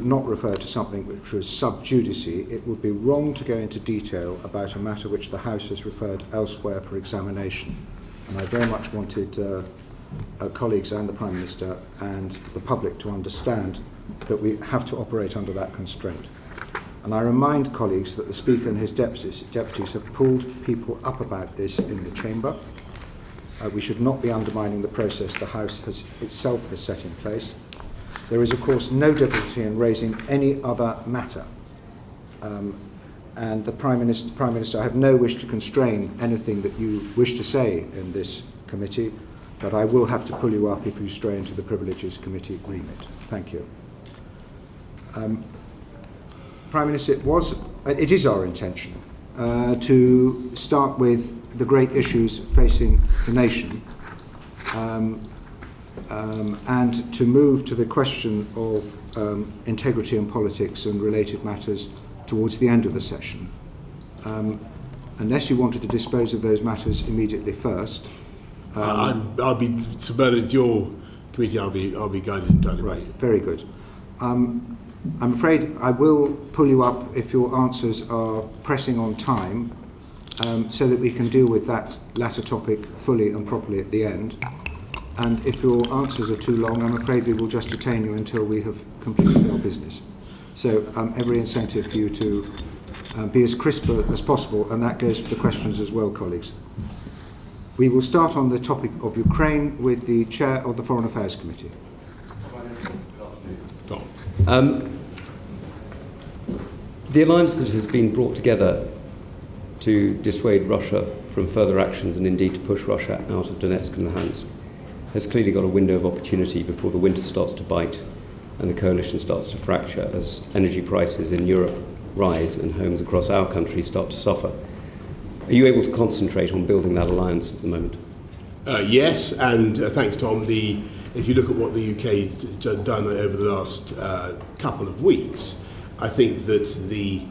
not refer to something which was sub judice, it would be wrong to go into detail about a matter which the House has referred elsewhere for examination. And I very much wanted colleagues and the Prime Minister and the public to understand that we have to operate under that constraint. And I remind colleagues that the Speaker and his deputies have pulled people up about this in the Chamber. We should not be undermining the process the House itself has set in place. There is, of course, no difficulty in raising any other matter. And the Prime Minister, I have no wish to constrain anything that you wish to say in this committee, but I will have to pull you up if you stray into the Privileges Committee remit. Thank you. Prime Minister, it is our intention to start with the great issues facing the nation and to move to the question of integrity in politics and related matters towards the end of the session. Unless you wanted to dispose of those matters immediately first. I'll be submitted to your committee. I'll be guided entirely. Right, very good. I'm afraid I will pull you up if your answers are pressing on time, so that we can deal with that latter topic fully and properly at the end. And if your answers are too long, I'm afraid we will just detain you until we have completed our business. So every incentive for you to be as crisp as possible, and that goes for the questions as well, colleagues. We will start on the topic of Ukraine with the Chair of the Foreign Affairs Committee. The alliance that has been brought together to dissuade Russia from further actions and indeed to push Russia out of Donetsk and Luhansk has clearly got a window of opportunity before the winter starts to bite and the coalition starts to fracture as energy prices in Europe rise and homes across our country start to suffer. Are you able to concentrate on building that alliance at the moment? Yes, and thanks, Tom. If you look at what the UK has done over the last couple of weeks, I think that the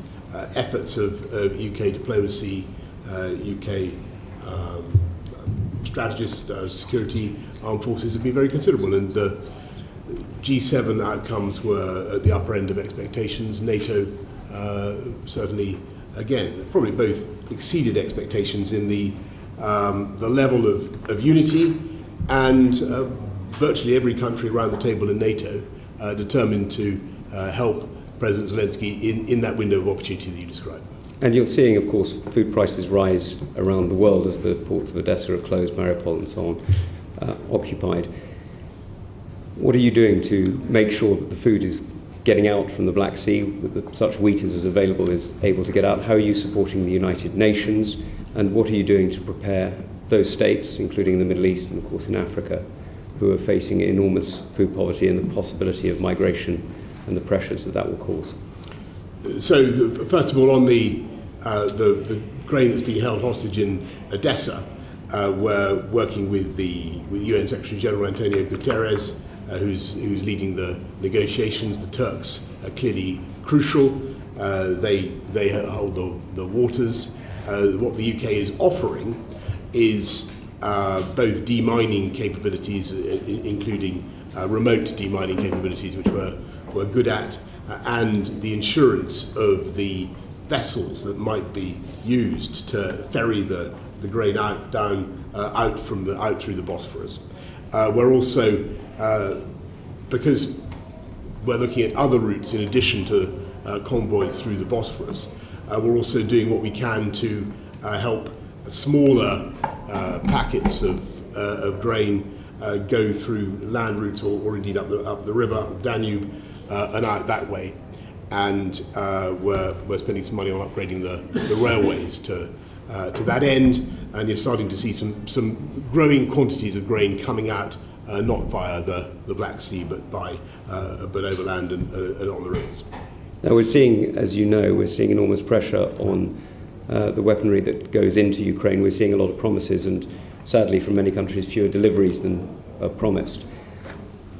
efforts of UK diplomacy, UK strategists, security, armed forces have been very considerable, and the G7 outcomes were at the upper end of expectations. NATO certainly, again, probably both exceeded expectations in the level of unity, and virtually every country around the table in NATO determined to help President Zelensky in that window of opportunity that you described. And you're seeing, of course, food prices rise around the world as the ports of Odessa are closed, Mariupol and so on occupied. What are you doing to make sure that the food is getting out from the Black Sea, that such wheat as is available is able to get out? How are you supporting the United Nations? And what are you doing to prepare those states, including the Middle East and, of course, in Africa, who are facing enormous food poverty and the possibility of migration and the pressures that will cause? So, first of all, on the grain that's being held hostage in Odessa, we're working with the UN Secretary General Antonio Guterres, who's leading the negotiations. The Turks are clearly crucial. They hold the waters. What the UK is offering is both demining capabilities, including remote demining capabilities, which we're good at, and the insurance of the vessels that might be used to ferry the grain out through the Bosphorus. We're also, because we're looking at other routes in addition to convoys through the Bosphorus, we're also doing what we can to help smaller packets of grain go through land routes or indeed up the river, Danube, and out that way. And we're spending some money on upgrading the railways to that end, and you're starting to see some growing quantities of grain coming out, not via the Black Sea, but overland and on the rivers. Now we're seeing, as you know, enormous pressure on the weaponry that goes into Ukraine. We're seeing a lot of promises and, sadly, from many countries, fewer deliveries than are promised.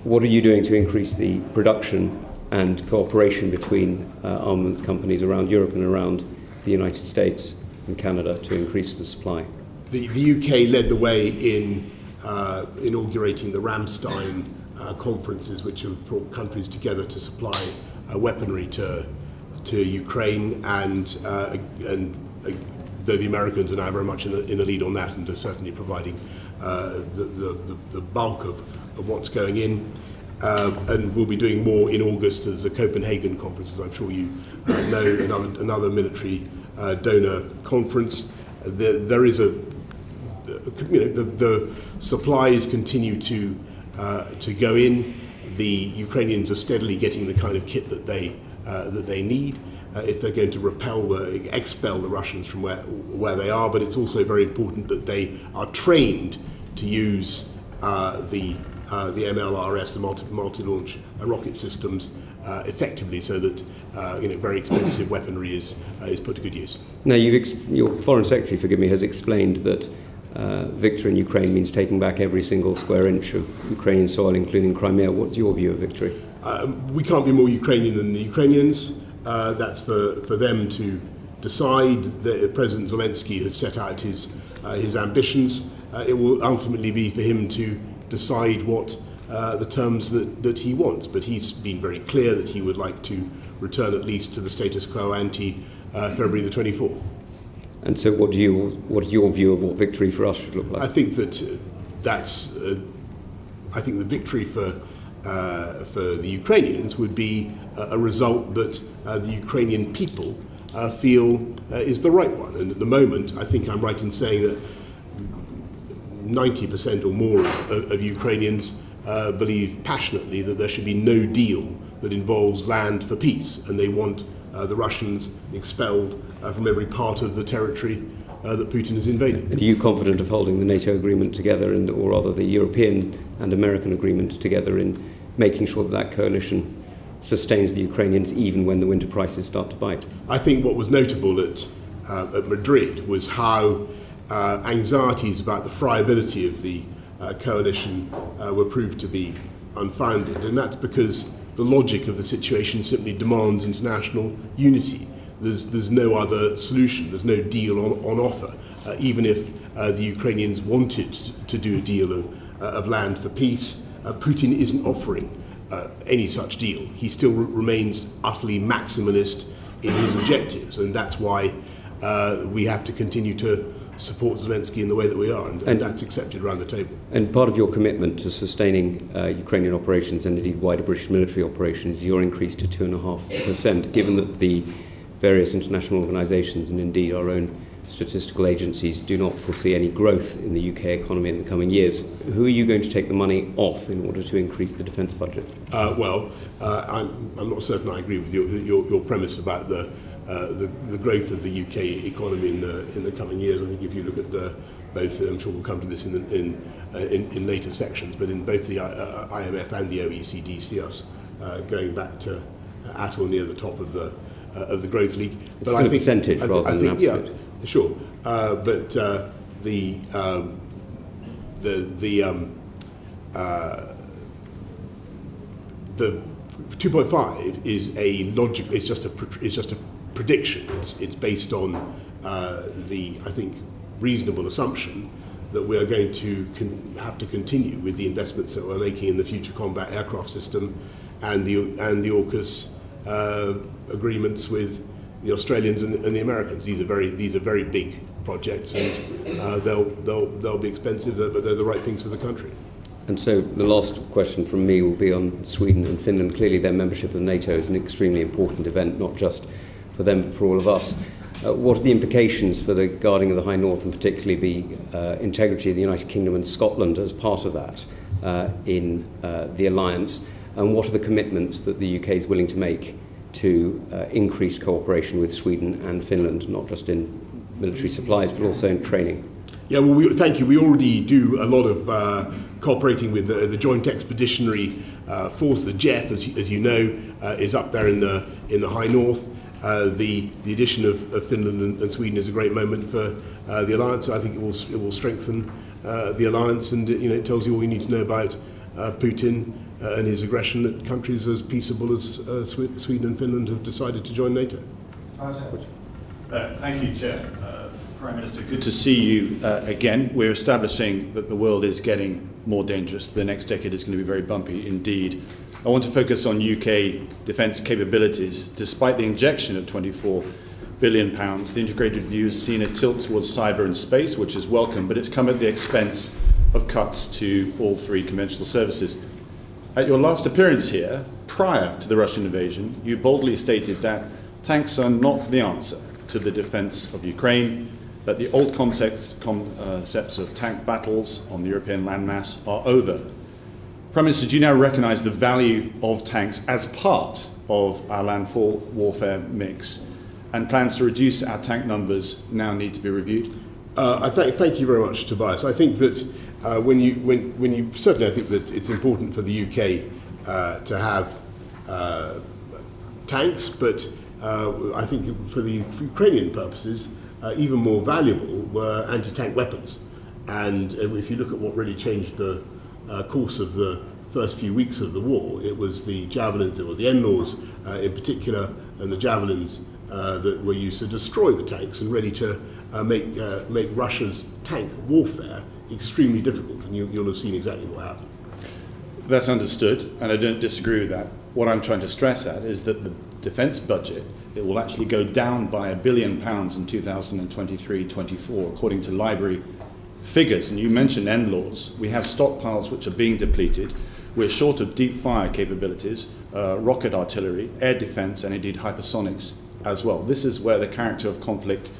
What are you doing to increase the production and cooperation between armaments companies around Europe and around the United States and Canada to increase the supply? The UK led the way in inaugurating the Ramstein conferences, which have brought countries together to supply weaponry to Ukraine, and though the Americans are now very much in the lead on that and are certainly providing the bulk of what's going in. And we'll be doing more in August as the Copenhagen conference, as I'm sure you know, another military donor conference. There is the supplies continue to go in. The Ukrainians are steadily getting the kind of kit that they need if they're going to expel the Russians from where they are. But it's also very important that they are trained to use the MLRS, the multi-launch rocket systems, effectively, so that very expensive weaponry is put to good use. Now, your Foreign Secretary, forgive me, has explained that victory in Ukraine means taking back every single square inch of Ukrainian soil, including Crimea. What's your view of victory? We can't be more Ukrainian than the Ukrainians. That's for them to decide. President Zelensky has set out his ambitions. It will ultimately be for him to decide what the terms that he wants. But he's been very clear that he would like to return at least to the status quo ante February the 24th. And so what is your view of what victory for us should look like? I think that I think the victory for the Ukrainians would be a result that the Ukrainian people feel is the right one. And at the moment, I think I'm right in saying that 90% or more of Ukrainians believe passionately that there should be no deal that involves land for peace, and they want the Russians expelled from every part of the territory that Putin has invaded. Are you confident of holding the NATO agreement together, or rather the European and American agreement together, in making sure that coalition sustains the Ukrainians even when the winter prices start to bite? I think what was notable at Madrid was how anxieties about the friability of the coalition were proved to be unfounded, and that's because the logic of the situation simply demands international unity. There's no other solution. There's no deal on offer. Even if the Ukrainians wanted to do a deal of land for peace, Putin isn't offering any such deal. He still remains utterly maximalist in his objectives, and that's why we have to continue to support Zelensky in the way that we are, and that's accepted around the table. And part of your commitment to sustaining Ukrainian operations and indeed wider British military operations is your increase to 2.5%, given that the various international organisations and indeed our own statistical agencies do not foresee any growth in the UK economy in the coming years. Who are you going to take the money off in order to increase the defence budget? I'm not certain I agree with your premise about the growth of the UK economy in the coming years. I think if you look at both, I'm sure we'll come to this in later sections, but in both the IMF and the OECD see us going back to at or near the top of the growth league. It's still a percentage rather than absolute. Yeah, sure. But the 2.5 is a logic. It's just a prediction. It's based on the, I think, reasonable assumption that we are going to have to continue with the investments that we're making in the Future Combat Aircraft System and the AUKUS agreements with the Australians and the Americans. These are very big projects, and they'll be expensive, but they're the right things for the country. And so the last question from me will be on Sweden and Finland. Clearly their membership of NATO is an extremely important event, not just for them but for all of us. What are the implications for the guarding of the High North, and particularly the integrity of the United Kingdom and Scotland as part of that in the alliance? And what are the commitments that the UK is willing to make to increase cooperation with Sweden and Finland, not just in military supplies but also in training? Yeah, well, thank you. We already do a lot of cooperating with the Joint Expeditionary Force. The JEF, as you know, is up there in the High North. The addition of Finland and Sweden is a great moment for the alliance. I think it will strengthen the alliance, and it tells you all you need to know about Putin and his aggression at countries as peaceable as Sweden and Finland have decided to join NATO. Thank you, Chair. Prime Minister, good to see you again. We're establishing that the world is getting more dangerous. The next decade is going to be very bumpy indeed. I want to focus on UK defence capabilities. Despite the injection of £24 billion, the integrated view has seen a tilt towards cyber and space, which is welcome, but it's come at the expense of cuts to all three conventional services. At your last appearance here, prior to the Russian invasion, you boldly stated that tanks are not the answer to the defence of Ukraine, that the old concepts of tank battles on the European landmass are over. Prime Minister, do you now recognise the value of tanks as part of our landfall warfare mix, and plans to reduce our tank numbers now need to be reviewed? Thank you very much, Tobias. I think that when you certainly, I think that it's important for the UK to have tanks, but I think for the Ukrainian purposes, even more valuable were anti-tank weapons. And if you look at what really changed the course of the first few weeks of the war, it was the javelins, it was the NLAWs in particular, and the javelins that were used to destroy the tanks and ready to make Russia's tank warfare extremely difficult. And you'll have seen exactly what happened. That's understood, and I don't disagree with that. What I'm trying to stress at is that the defence budget, it will actually go down by £1 billion in 2023-24, according to library figures. And you mentioned NLAWs. We have stockpiles which are being depleted. We're short of deep fire capabilities, rocket artillery, air defence, and indeed hypersonics as well. This is where the character of conflict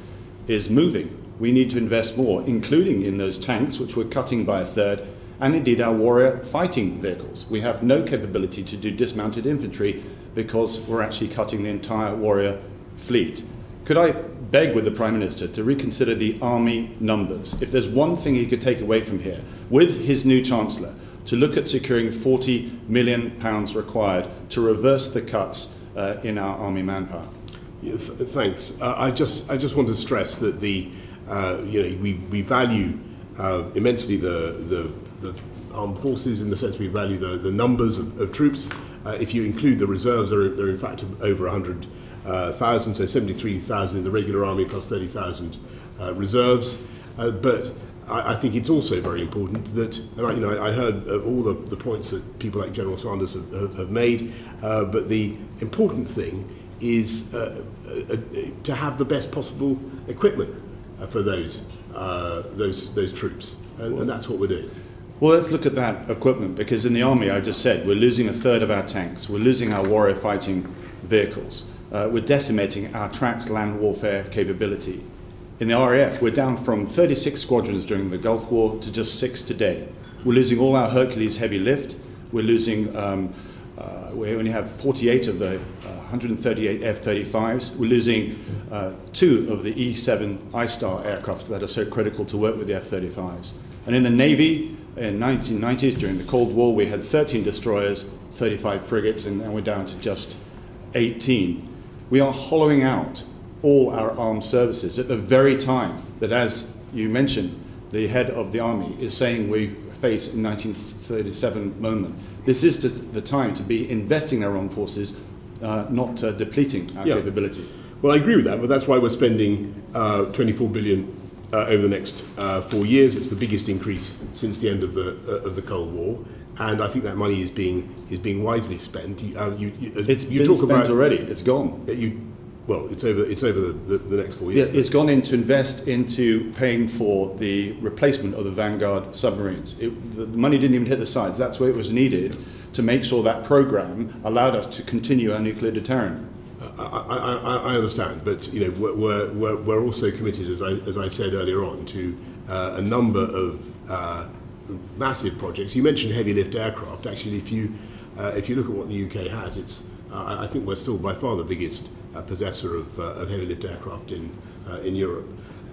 is moving. We need to invest more, including in those tanks, which we're cutting by a third, and indeed our warrior fighting vehicles. We have no capability to do dismounted infantry because we're actually cutting the entire warrior fleet. Could I beg with the Prime Minister to reconsider the army numbers? If there's one thing he could take away from here, with his new Chancellor, to look at securing £40 million required to reverse the cuts in our army manpower. Yeah, thanks. I just want to stress that we value immensely the armed forces, in the sense we value the numbers of troops. If you include the reserves, they're in fact over 100,000, so 73,000 in the regular army plus 30,000 reserves. But I think it's also very important that, and I heard all the points that people like General Sanders have made, but the important thing is to have the best possible equipment for those troops, and that's what we're doing. Well, let's look at that equipment, because in the army, I just said, we're losing a third of our tanks, we're losing our warrior fighting vehicles, we're decimating our tracked land warfare capability. In the RAF, we're down from 36 squadrons during the Gulf War to just 6 today. We're losing all our Hercules heavy lift. We're losing, we only have 48 of the 138 F-35s. We're losing 2 of the E-7 I-Star aircraft that are so critical to work with the F-35s. And in the Navy, in 1990s, during the Cold War, we had 13 destroyers, 35 frigates, and we're down to just 18. We are hollowing out all our armed services at the very time that, as you mentioned, the head of the army is saying we face in 1937 moment. This is the time to be investing in our armed forces, not depleting our capability. Well, I agree with that, but that's why we're spending 24 billion over the next 4 years. It's the biggest increase since the end of the Cold War, and I think that money is being wisely spent. It's been spent already. It's gone. Well, it's over the next 4 years. Yeah, it's gone in to invest into paying for the replacement of the Vanguard submarines. The money didn't even hit the sides. That's where it was needed to make sure that program allowed us to continue our nuclear deterrent. I understand, but we're also committed, as I said earlier on, to a number of massive projects. You mentioned heavy lift aircraft. Actually, if you look at what the UK has, I think we're still by far the biggest possessor of heavy lift aircraft in Europe.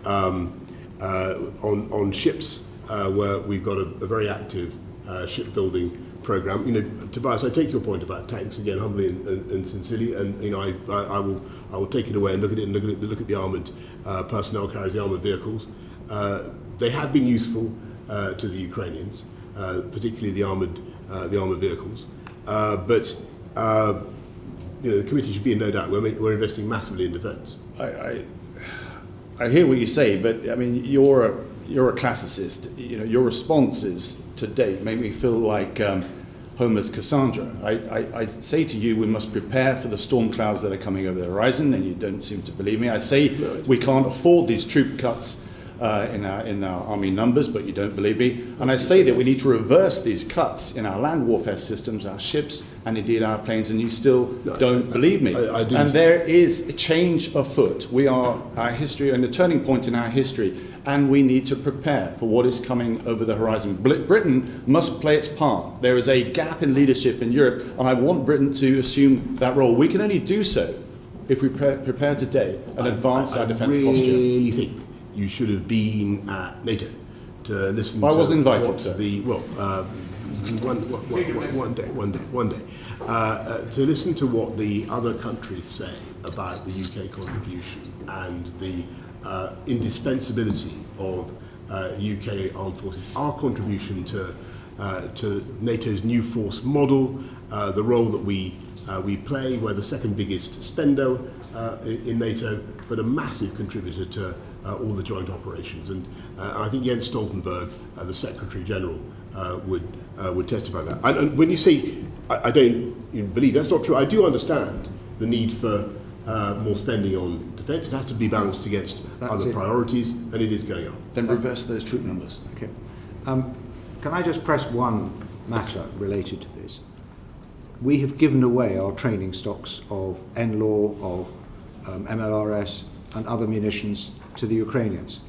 On ships, where we've got a very active shipbuilding program. Tobias, I take your point about tanks again, humbly and sincerely, and I will take it away and look at it and look at the armoured personnel carriers, the armoured vehicles. They have been useful to the Ukrainians, particularly the armoured vehicles, but. The committee should be in no doubt. We're investing massively in defence. I hear what you say, but I mean, you're a classicist. Your responses to date make me feel like Homer's Cassandra. I say to you, we must prepare for the storm clouds that are coming over the horizon, and you don't seem to believe me. I say we can't afford these troop cuts in our army numbers, but you don't believe me. And I say that we need to reverse these cuts in our land warfare systems, our ships, and indeed our planes, and you still don't believe me. And there is a change afoot. We are our history, and a turning point in our history, and we need to prepare for what is coming over the horizon. Britain must play its part. There is a gap in leadership in Europe, and I want Britain to assume that role. We can only do so if we prepare today and advance our defence posture. I really think you should have been at NATO to listen to... I wasn't invited, what's sir. One day. To listen to what the other countries say about the UK contribution and the indispensability of UK armed forces, our contribution to NATO's new force model, the role that we play. We're the second biggest spender in NATO, but a massive contributor to all the joint operations. And I think Jens Stoltenberg, the Secretary General, would testify that. And when you say, I don't believe, that's not true. I do understand the need for more spending on defence. It has to be balanced against other priorities, and it is going up. Then reverse those troop numbers. Okay. Can I just press one matter related to this? We have given away our training stocks of NLAW, of MLRS, and other munitions to the Ukrainians.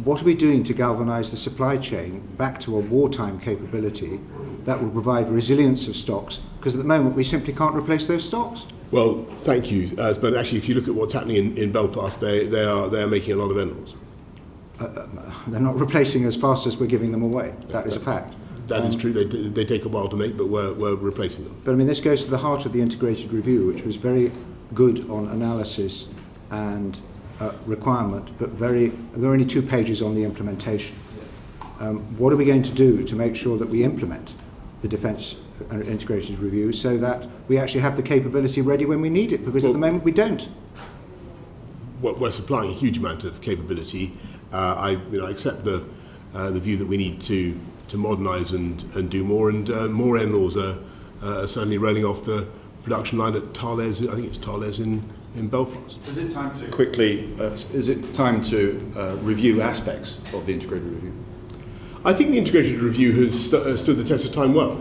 What are we doing to galvanise the supply chain back to a wartime capability that will provide resilience of stocks? Because at the moment we simply can't replace those stocks. Well, thank you. But actually, if you look at what's happening in Belfast, they are making a lot of NLAWs. They're not replacing as fast as we're giving them away. That is a fact. That is true. They take a while to make, but we're replacing them. But I mean, this goes to the heart of the integrated review, which was very good on analysis and requirement, but there are only 2 pages on the implementation. What are we going to do to make sure that we implement the defence and integrated review so that we actually have the capability ready when we need it? Because at the moment we don't. We're supplying a huge amount of capability. I accept the view that we need to modernise and do more, and more NLAWs are certainly rolling off the production line at Thales. I think it's Thales in Belfast. Is it time to quickly? Is it time to review aspects of the integrated review? I think the integrated review has stood the test of time well.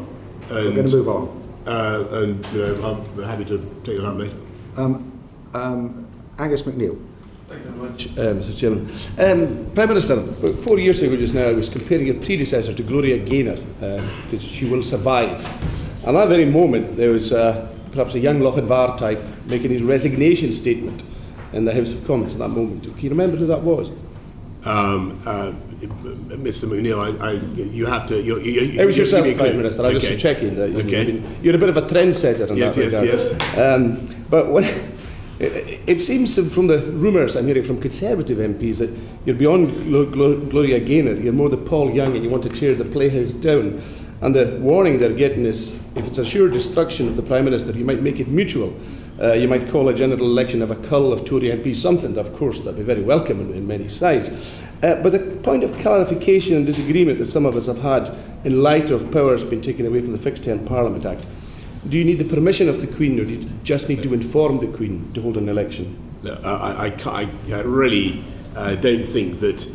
And, We're going to move on. And I'm happy to take it up later. Angus McNeill. Thank you very much, Mr. Chairman. Prime Minister, about 4 years ago just now, I was comparing your predecessor to Gloria Gaynor, because she will survive. And at that very moment, there was perhaps a young Lochadvar type making his resignation statement in the House of Commons at that moment. Can you remember who that was? Mr. McNeill, you have to... It was yourself, Prime Minister. I was just checking that you're a bit of a trendsetter in that regard. Yes. But when... It seems from the rumours I'm hearing from Conservative MPs that you're beyond Gloria Gaynor, you're more the Paul Young and you want to tear the playhouse down. And the warning they're getting is, if it's a sure destruction of the Prime Minister, you might make it mutual. You might call a general election of a cull of Tory MPs, something, of course, that'd be very welcome in many sides. But the point of clarification and disagreement that some of us have had in light of powers being taken away from the Fixed Term Parliament Act, do you need the permission of the Queen, or do you just need to inform the Queen to hold an election? No, I really don't think that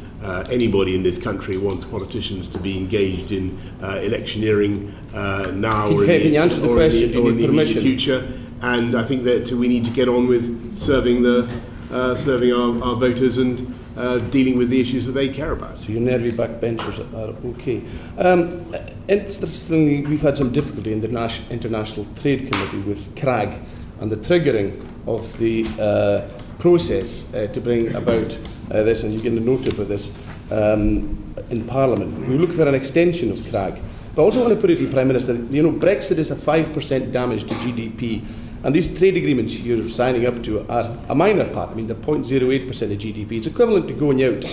anybody in this country wants politicians to be engaged in electioneering now or in the immediate future. And I think that we need to get on with serving our voters and dealing with the issues that they care about. So your nervy backbenchers are okay. Interestingly, we've had some difficulty in the International Trade Committee with CRAG and the triggering of the process to bring about this, and you get a note about this in Parliament. We look for an extension of CRAG. But I also want to put it to you, Prime Minister, Brexit is a 5% damage to GDP. And these trade agreements you're signing up to are a minor part. I mean, they're 0.08% of GDP. It's equivalent to going out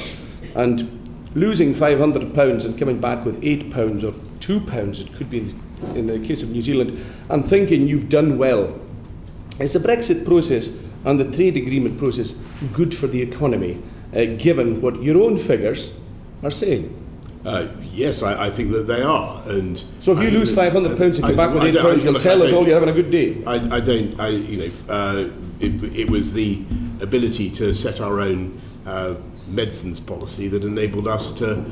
and losing £500 and coming back with £8 or £2, it could be in the case of New Zealand, and thinking you've done well. Is the Brexit process and the trade agreement process good for the economy, given what your own figures are saying? Yes, I think that they are. And so if you lose £500 and come back with £8, you'll tell us all you're having a good day. It was the ability to set our own medicines policy that enabled us to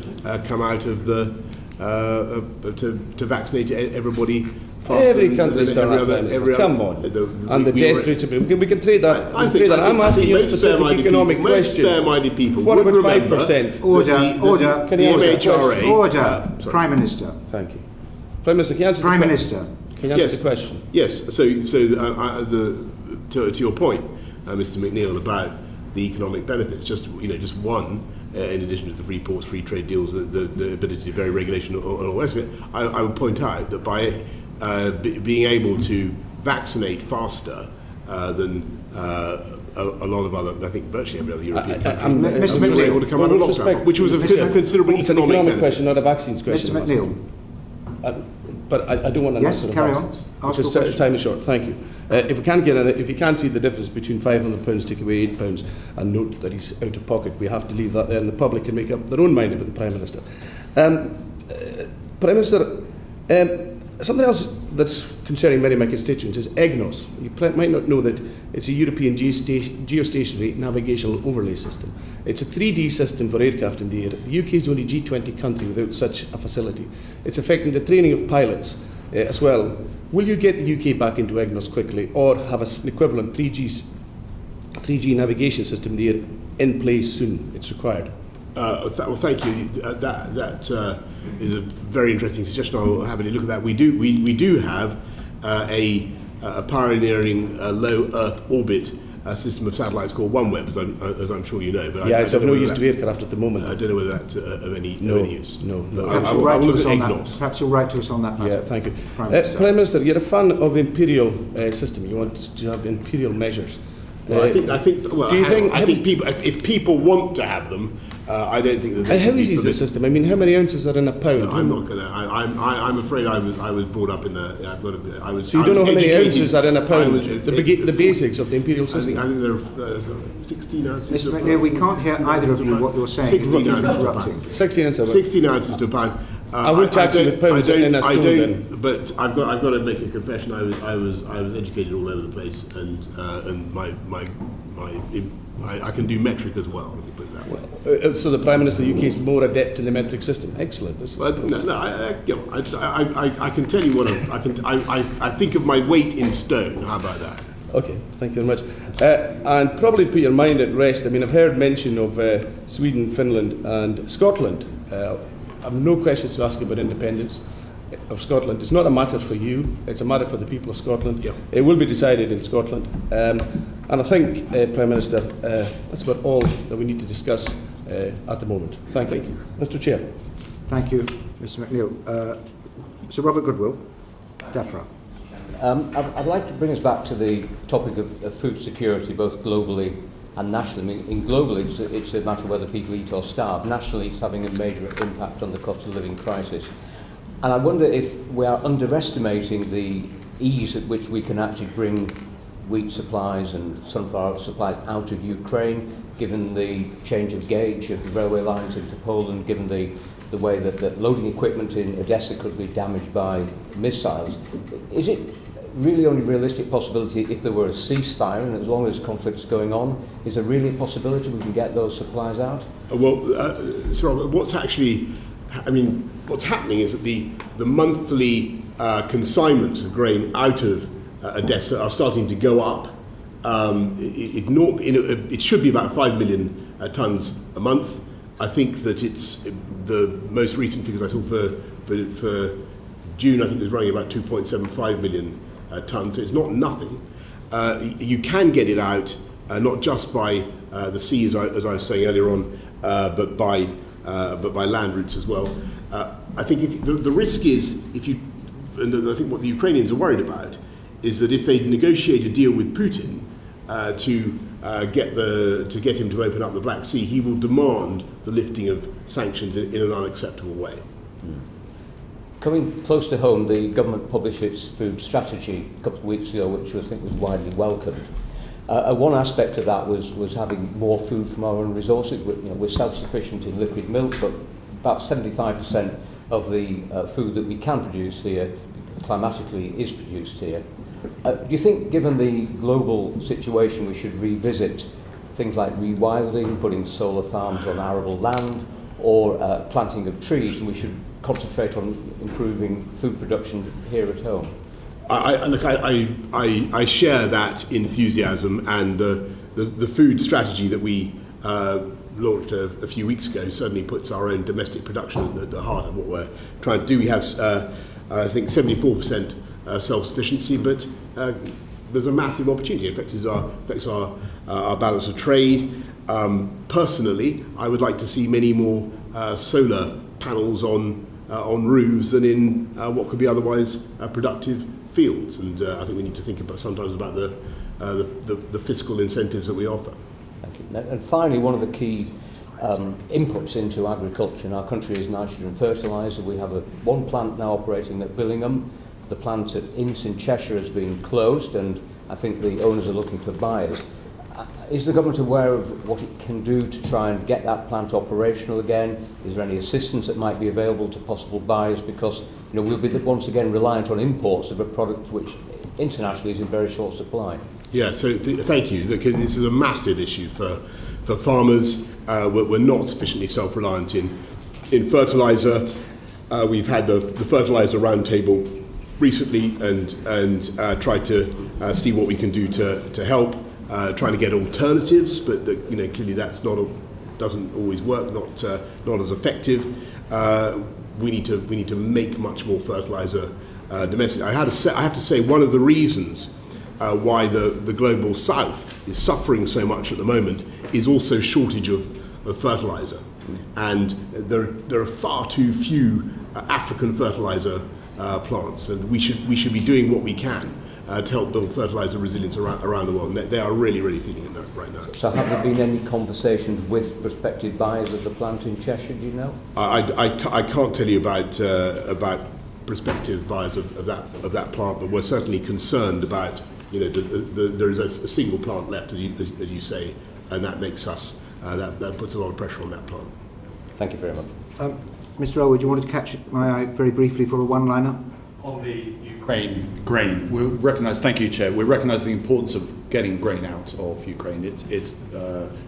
come out of the to vaccinate everybody. Every country's done that. Come on. And the death rates. We can trade that. I'm asking you a specific economic question. Fair-minded people. What about 5%? Order. Can you answer Order. Prime Minister. Thank you. Prime Minister, can you answer Prime Minister. Can you answer the question? Yes. So to your point, Mr. McNeill, about the economic benefits, just one. In addition to the free ports, free trade deals, the ability to vary regulation, and all the rest of it, I would point out that by being able to vaccinate faster than a lot of other, I think virtually every other European country, Mr. was able to come out of lockdown, which was a considerable it's an economic question, not a vaccines question. Mr. McNeill. But I don't want an answer to carry vaccines. on. Because time is short. Thank you. If you can't see the difference between £500, take away £8, and note that he's out of pocket, we have to leave that there, and the public can make up their own mind about the Prime Minister. Prime Minister, something else that's concerning many of my constituents is EGNOS. You might not know that it's a European Geostationary Navigational Overlay System. It's a 3D system for aircraft in the air. The UK is the only G20 country without such a facility. It's affecting the training of pilots as well. Will you get the UK back into EGNOS quickly, or have an equivalent 3G navigation system in the air in place soon? It's required. Well, thank you. That is a very interesting suggestion. I'll happily look at that. We do have a pioneering low Earth orbit system of satellites called OneWeb, as I'm sure you know. But yeah, it's of no use to aircraft at the moment. I don't know whether that's of any use. No. Perhaps you'll write to us on that matter. Yeah, thank you. Prime Minister, you're a fan of imperial system. You want to have imperial measures. Well, I think people, if people want to have them, I don't think that. How easy is the system? I mean, how many ounces are in a pound? No, I'm not going to. I'm afraid I was brought up in the. So you don't know how many ounces are in a pound? The basics of the imperial system. I think there are 16 ounces. Mr. McNeill, we can't hear either of you what you're saying. 16 ounces to a pound. 16 ounces. 16 ounces to a pound. I would tax you with pounds in a stone then. But I've got to make a confession. I was educated all over the place, and I can do metric as well. Let me put it that way. So the Prime Minister of the UK is more adept in the metric system. Excellent. I can tell you what I think of my weight in stone. How about that? Okay, thank you very much. And probably put your mind at rest. I mean, I've heard mention of Sweden, Finland, and Scotland. I have no questions to ask about independence of Scotland. It's not a matter for you, it's a matter for the people of Scotland. Yep. It will be decided in Scotland. And I think, Prime Minister, that's about all that we need to discuss at the moment. Thank you. Mr. Chair. Thank you, Mr. McNeill. Sir Robert Goodwill, DEFRA. I'd like to bring us back to the topic of food security, both globally and nationally. I mean, globally, it's a matter of whether people eat or starve. Nationally, it's having a major impact on the cost of living crisis. And I wonder if we are underestimating the ease at which we can actually bring wheat supplies and sunflower supplies out of Ukraine, given the change of gauge of the railway lines into Poland, given the way that loading equipment in Odessa could be damaged by missiles. Is it really only realistic possibility if there were a ceasefire, and as long as conflict's going on, is there really a possibility we can get those supplies out? Well, Sir, what's happening is that the monthly consignments of grain out of Odessa are starting to go up. It should be about 5 million tonnes a month. I think that it's the most recent figures I saw for June, I think it was running about 2.75 million tonnes, so it's not nothing. You can get it out not just by the sea, as I was saying earlier on, but by land routes as well. I think the risk is, I think what the Ukrainians are worried about is that if they negotiate a deal with Putin to get him to open up the Black Sea, he will demand the lifting of sanctions in an unacceptable way. Coming close to home, the government published its food strategy a couple of weeks ago, which I think was widely welcomed. One aspect of that was having more food from our own resources. We're self-sufficient in liquid milk, but about 75% of the food that we can produce here, climatically, is produced here. Do you think, given the global situation, we should revisit things like rewilding, putting solar farms on arable land, or planting of trees, and we should concentrate on improving food production here at home? I share that enthusiasm, and the food strategy that we launched a few weeks ago certainly puts our own domestic production at the heart of what we're trying to do. We have, I think, 74% self-sufficiency, but there's a massive opportunity. It affects our balance of trade. Personally, I would like to see many more solar panels on roofs than in what could be otherwise productive fields, and I think we need to think sometimes about the fiscal incentives that we offer. Thank you. And finally, one of the key inputs into agriculture in our country is nitrogen fertilizer. We have one plant now operating at Billingham. The plant at Ince in Cheshire has been closed, and I think the owners are looking for buyers. Is the government aware of what it can do to try and get that plant operational again? Is there any assistance that might be available to possible buyers? Because we'll be once again reliant on imports of a product which internationally is in very short supply. Yeah, so thank you. Look, this is a massive issue for farmers. We're not sufficiently self-reliant in fertilizer. We've had the fertilizer roundtable recently and tried to see what we can do to help. Trying to get alternatives, but clearly that's doesn't always work. Not as effective. We need to make much more fertilizer domestic. I have to say one of the reasons why the global south is suffering so much at the moment is also shortage of fertilizer, and there are far too few African fertilizer plants, and we should be doing what we can to help build fertilizer resilience around the world. They are really feeling it right now. So have there been any conversations with prospective buyers of the plant in Cheshire, do you know? I can't tell you about prospective buyers of that plant, but we're certainly concerned about, there is a single plant left, as you say, and that makes us, that puts a lot of pressure on that plant. Thank you very much. Mr. Elwood, you wanted to catch my eye very briefly for a one-liner? On the Ukraine grain, we recognise, thank you, Chair, we recognise the importance of getting grain out of Ukraine. It's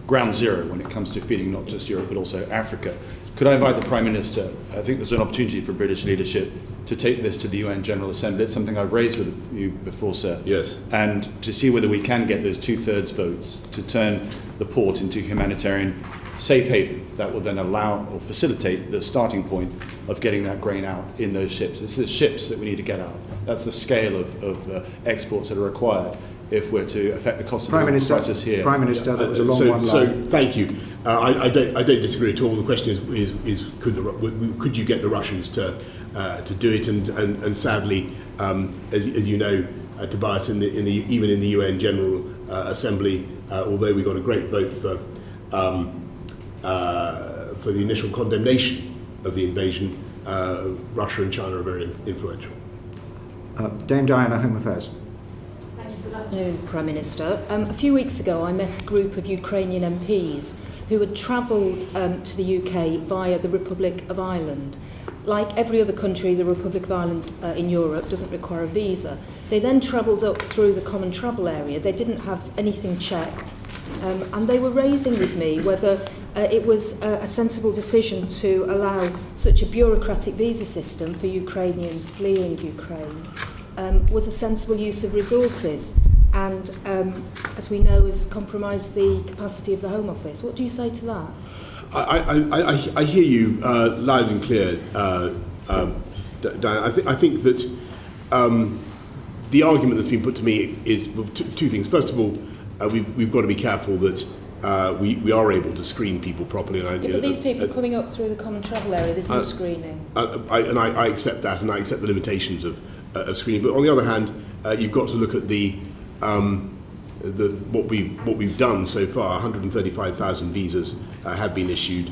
ground zero when it comes to feeding not just Europe but also Africa. Could I invite the Prime Minister? I think there's an opportunity for British leadership to take this to the UN General Assembly. It's something I've raised with you before, sir. Yes. And to see whether we can get those 2/3 votes to turn the port into humanitarian safe haven that will then allow or facilitate the starting point of getting that grain out in those ships. It's the ships that we need to get out. That's the scale of exports that are required if we're to affect the cost of the crisis here. Prime Minister, that was a long one. So thank you. I don't disagree at all. The question is could you get the Russians to do it? And sadly, as you know, Tobias, even in the UN General Assembly, although we got a great vote for the initial condemnation of the invasion, Russia and China are very influential. Dame Diana, Home Affairs. Thank you. Good afternoon, Prime Minister. A few weeks ago I met a group of Ukrainian MPs who had travelled to the UK via the Republic of Ireland. Like every other country, the Republic of Ireland in Europe doesn't require a visa. They then travelled up through the common travel area. They didn't have anything checked. And they were raising with me whether it was a sensible decision to allow such a bureaucratic visa system for Ukrainians fleeing Ukraine was a sensible use of resources and, as we know, has compromised the capacity of the Home Office. What do you say to that? I hear you loud and clear, Diana. I think that the argument that's been put to me is two things. First of all, we've got to be careful that we are able to screen people properly. But these people coming up through the common travel area, there's no screening. I accept that, and I accept the limitations of screening. But on the other hand, you've got to look at what we've done so far. 135,000 visas have been issued.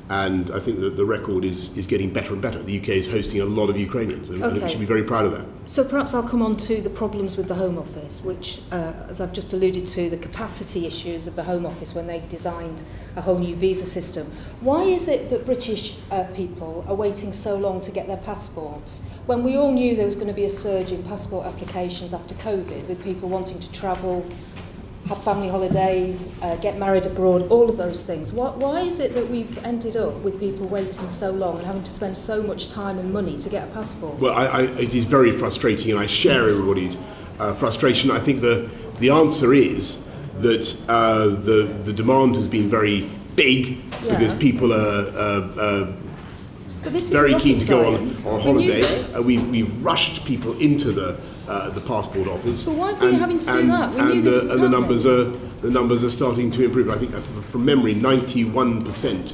And I think that the record is getting better and better. The UK is hosting a lot of Ukrainians, and I think we should be very proud of that. So perhaps I'll come on to the problems with the Home Office, which, as I've just alluded to, the capacity issues of the Home Office when they designed a whole new visa system. Why is it that British people are waiting so long to get their passports, when we all knew there was going to be a surge in passport applications after COVID, with people wanting to travel, have family holidays, get married abroad, all of those things? Why is it that we've ended up with people waiting so long and having to spend so much time and money to get a passport? Well, it is very frustrating, and I share everybody's frustration. I think the answer is that the demand has been very big because people are very keen to go on holiday. We've rushed people into the passport office. But why are we having to do that? We knew this was and the numbers are starting to improve. I think from memory, 91%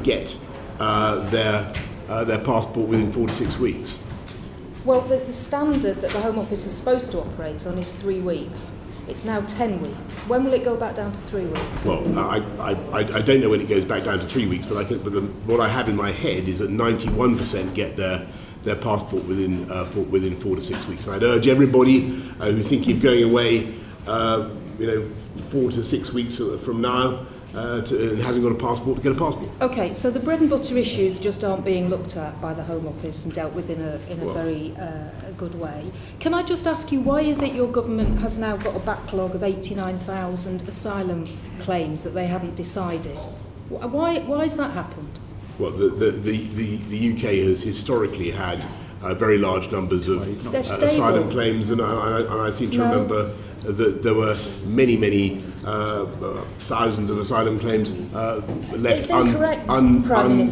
get their passport within 4 to 6 weeks. Well, the standard that the Home Office is supposed to operate on is 3 weeks. It's now 10 weeks. When will it go back down to 3 weeks? Well, I don't know when it goes back down to 3 weeks, but what I have in my head is that 91% get their passport within 4 to 6 weeks. And I'd urge everybody who's thinking of going away, 4 to 6 weeks from now, and hasn't got a passport, to get a passport. Okay, so the bread and butter issues just aren't being looked at by the Home Office and dealt with in a very good way. Can I just ask you, why is it your government has now got a backlog of 89,000 asylum claims that they haven't decided? Why has that happened? Well, the UK has historically had very large numbers of asylum claims, and I seem to remember that there were many thousands of asylum claims left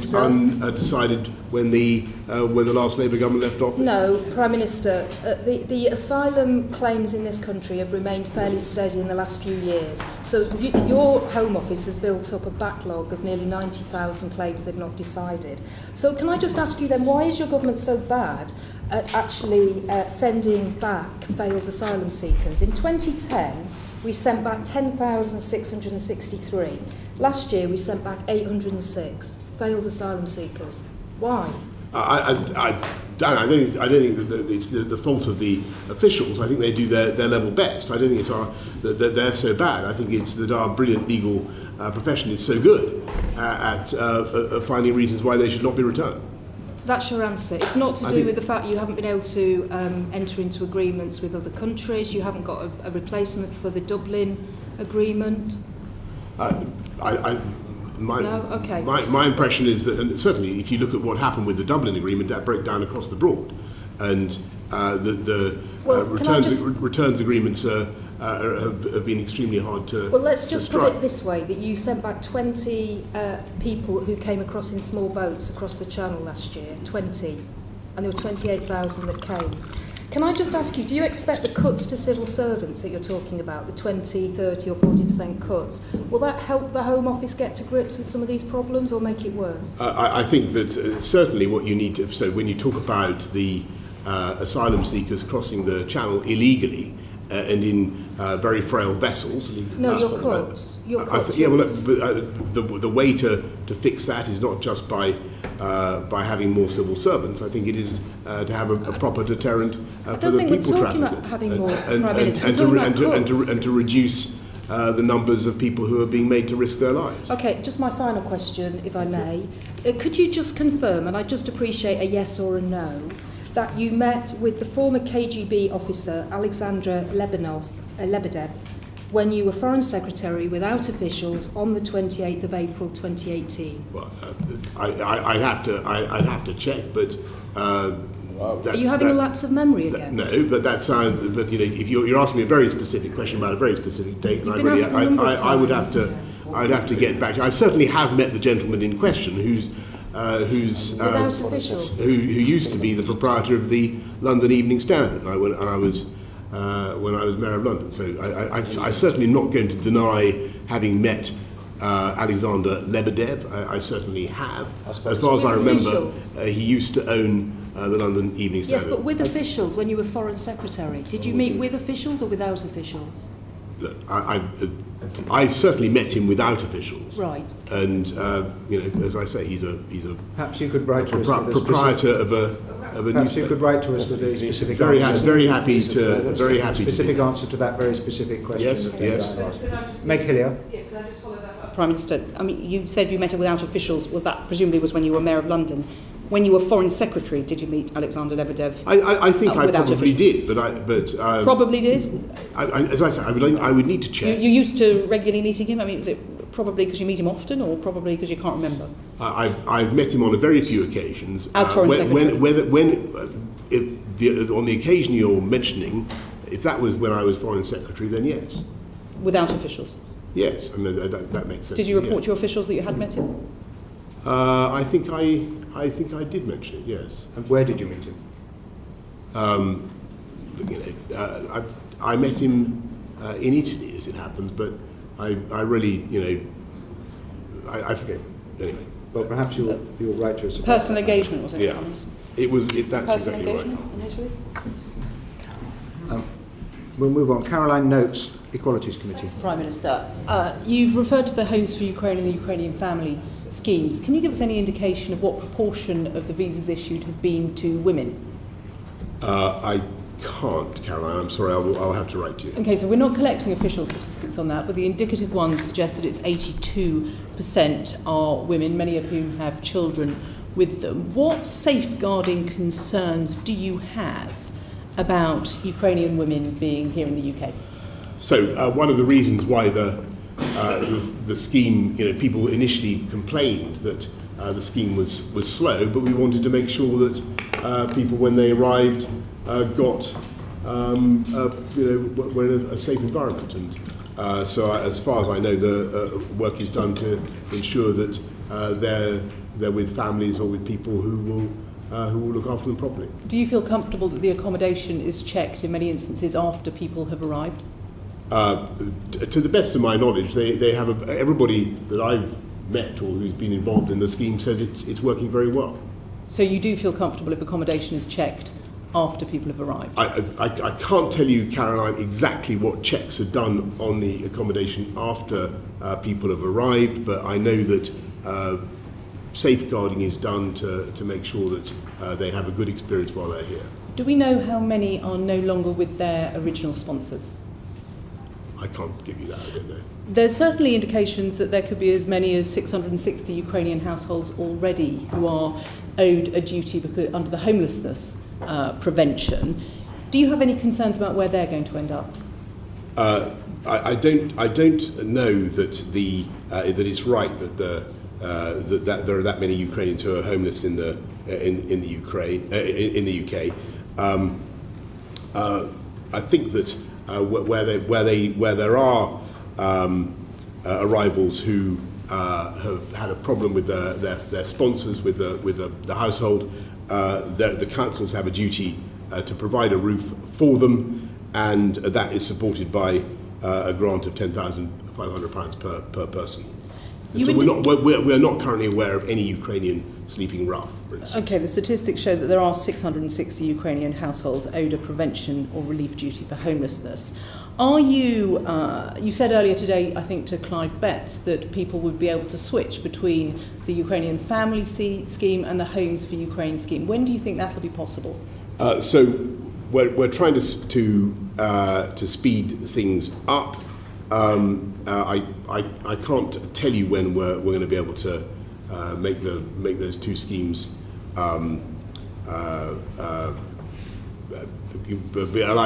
undecided when the last Labour government left office. No, Prime Minister, the asylum claims in this country have remained fairly steady in the last few years. So your Home Office has built up a backlog of nearly 90,000 claims they've not decided. So can I just ask you then, why is your government so bad at actually sending back failed asylum seekers? In 2010, we sent back 10,663. Last year, we sent back 806 failed asylum seekers. Why? I don't think that it's the fault of the officials. I think they do their level best. I don't think it's that they're so bad. I think it's that our brilliant legal profession is so good at finding reasons why they should not be returned. That's your answer. It's not to do with the fact you haven't been able to enter into agreements with other countries. You haven't got a replacement for the Dublin agreement. My impression is that, and certainly if you look at what happened with the Dublin agreement, that broke down across the board, and returns agreements have been extremely hard to. Well, let's just put it this way: that you sent back 20 people who came across in small boats across the Channel last year. 20, and there were 28,000 that came. Can I just ask you, do you expect the cuts to civil servants that you're talking about, the 20, 30 or 40% cuts, will that help the Home Office get to grips with some of these problems or make it worse? I think that certainly what you need to, so when you talk about the asylum seekers crossing the Channel illegally and in very frail vessels. No, your cuts. The way to fix that is not just by having more civil servants. I think it is to have a proper deterrent for the people traffickers, and to reduce the numbers of people who are being made to risk their lives. Okay, just my final question, if I may. Could you just confirm, and I just appreciate a yes or a no, that you met with the former KGB officer Alexander Levedev when you were Foreign Secretary without officials on the 28th of April 2018? Well, I'd have to check, but. Are you having a lapse of memory again? No, but that sounds. But if you're asking me a very specific question about a very specific date, and I'd have to get back. I certainly have met the gentleman in question, who used to be the proprietor of the London Evening Standard, when I was Mayor of London. So I certainly am not going to deny having met Alexander Levedev. I certainly have. As far as I remember, he used to own the London Evening Standard. Yes, but with officials when you were Foreign Secretary. Did you meet with officials or without officials? look, I've certainly met him without officials. Right. And as I say, he's a perhaps you could write to us proprietor of a perhaps you could write to us with a specific very answer. happy to specific answer to that very specific question. Yes. Meg Hillier. Yes, can I just follow that up? Prime Minister, I mean, you said you met without officials. Was that presumably was when you were Mayor of London? When you were Foreign Secretary, did you meet Alexander Levedev? I think I probably officials? did, but probably did. As I said, I would need to check. You used to regularly meeting him. I mean, is it probably because you meet him often, or probably because you can't remember? I've met him on a very few occasions. As Foreign Secretary. On the occasion you're mentioning, if that was when I was Foreign Secretary, then yes. Without officials? Yes, I mean, that makes sense. Did you report to your officials that you had met him? I think I did mention it, yes. And where did you meet him? I met him in Italy, as it happens, but I really, I forget. Anyway. Well, perhaps you'll write to us about personal engagement, was it? Yeah. That's personal exactly engagement right. in Italy? We'll move on. Caroline Notes, Equalities Committee. Prime Minister, you've referred to the Homes for Ukraine and the Ukrainian family schemes. Can you give us any indication of what proportion of the visas issued have been to women? I can't, Caroline. I'm sorry. I'll have to write to you. Okay, so we're not collecting official statistics on that, but the indicative ones suggest that it's 82% are women, many of whom have children with them. What safeguarding concerns do you have about Ukrainian women being here in the UK? So one of the reasons why the scheme, people initially complained that the scheme was slow, but we wanted to make sure that people, when they arrived, got were in a safe environment. And so, as far as I know, the work is done to ensure that they're with families or with people who will look after them properly. Do you feel comfortable that the accommodation is checked in many instances after people have arrived? To the best of my knowledge, they have everybody that I've met or who's been involved in the scheme says it's working very well. So you do feel comfortable if accommodation is checked after people have arrived? I can't tell you, Caroline, exactly what checks are done on the accommodation after people have arrived, but I know that safeguarding is done to make sure that they have a good experience while they're here. Do we know how many are no longer with their original sponsors? I can't give you that, I don't know. There's certainly indications that there could be as many as 660 Ukrainian households already who are owed a duty under the homelessness prevention. Do you have any concerns about where they're going to end up? I don't know that it's right that that there are that many Ukrainians who are homeless in the UK. I think that where there are arrivals who have had a problem with their sponsors, with the household, the councils have a duty to provide a roof for them, and that is supported by a grant of £10,500 per person. So we're not currently aware of any Ukrainian sleeping rough, for instance. Okay, the statistics show that there are 660 Ukrainian households owed a prevention or relief duty for homelessness. Are you, you said earlier today, I think to Clive Betts, that people would be able to switch between the Ukrainian family scheme and the Homes for Ukraine scheme. When do you think that will be possible? So we're trying to speed things up. I can't tell you when we're going to be able to make those two schemes allow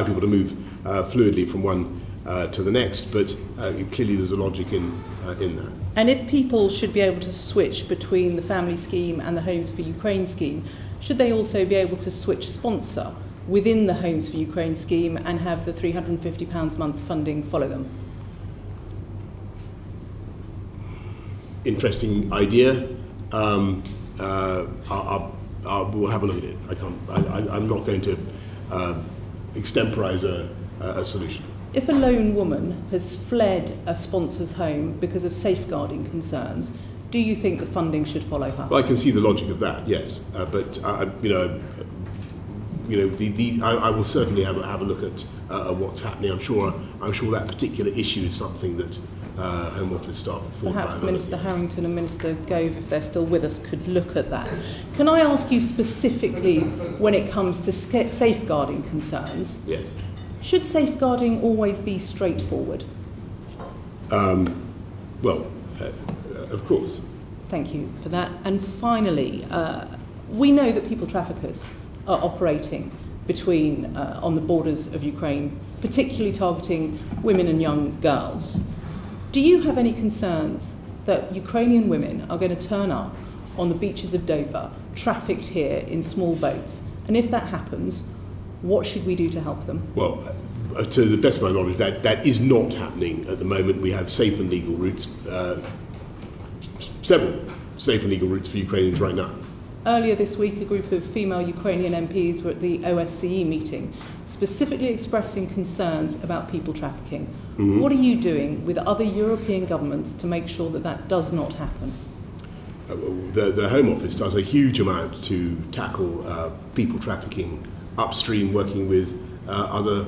people to move fluidly from one to the next, but clearly there's a logic in that. And if people should be able to switch between the family scheme and the Homes for Ukraine scheme, should they also be able to switch sponsor within the Homes for Ukraine scheme and have the £350 a month funding follow them? Interesting idea. We'll have a look at it. I'm not going to extemporize a solution. If a lone woman has fled a sponsor's home because of safeguarding concerns, do you think the funding should follow her? Well, I can see the logic of that, yes. But I will certainly have a look at what's happening. I'm sure I'm sure that particular issue is something that Home Office staff have thought about. Perhaps Minister Harrington and Minister Gove, if they're still with us, could look at that. Can I ask you specifically, when it comes to safeguarding concerns, yes, should safeguarding always be straightforward? Well, of course. Thank you for that. And finally, we know that people traffickers are operating between on the borders of Ukraine, particularly targeting women and young girls. Do you have any concerns that Ukrainian women are going to turn up on the beaches of Dover, trafficked here in small boats? And if that happens, what should we do to help them? Well, to the best of my knowledge, that is not happening at the moment. We have safe and legal routes, several safe and legal routes for Ukrainians right now. Earlier this week, a group of female Ukrainian MPs were at the OSCE meeting, specifically expressing concerns about people trafficking. Mm-hmm. What are you doing with other European governments to make sure that that does not happen? The Home Office does a huge amount to tackle people trafficking upstream, working with other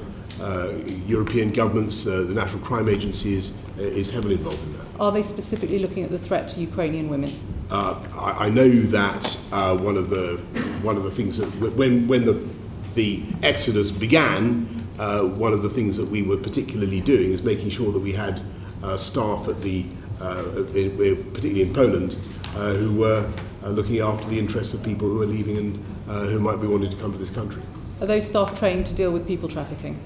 European governments. The National Crime Agency is heavily involved in that. Are they specifically looking at the threat to Ukrainian women? I know that one of the things that when the exodus began, one of the things that we were particularly doing is making sure that we had staff at particularly in Poland, who were looking after the interests of people who are leaving and who might be wanting to come to this country. Are those staff trained to deal with people trafficking?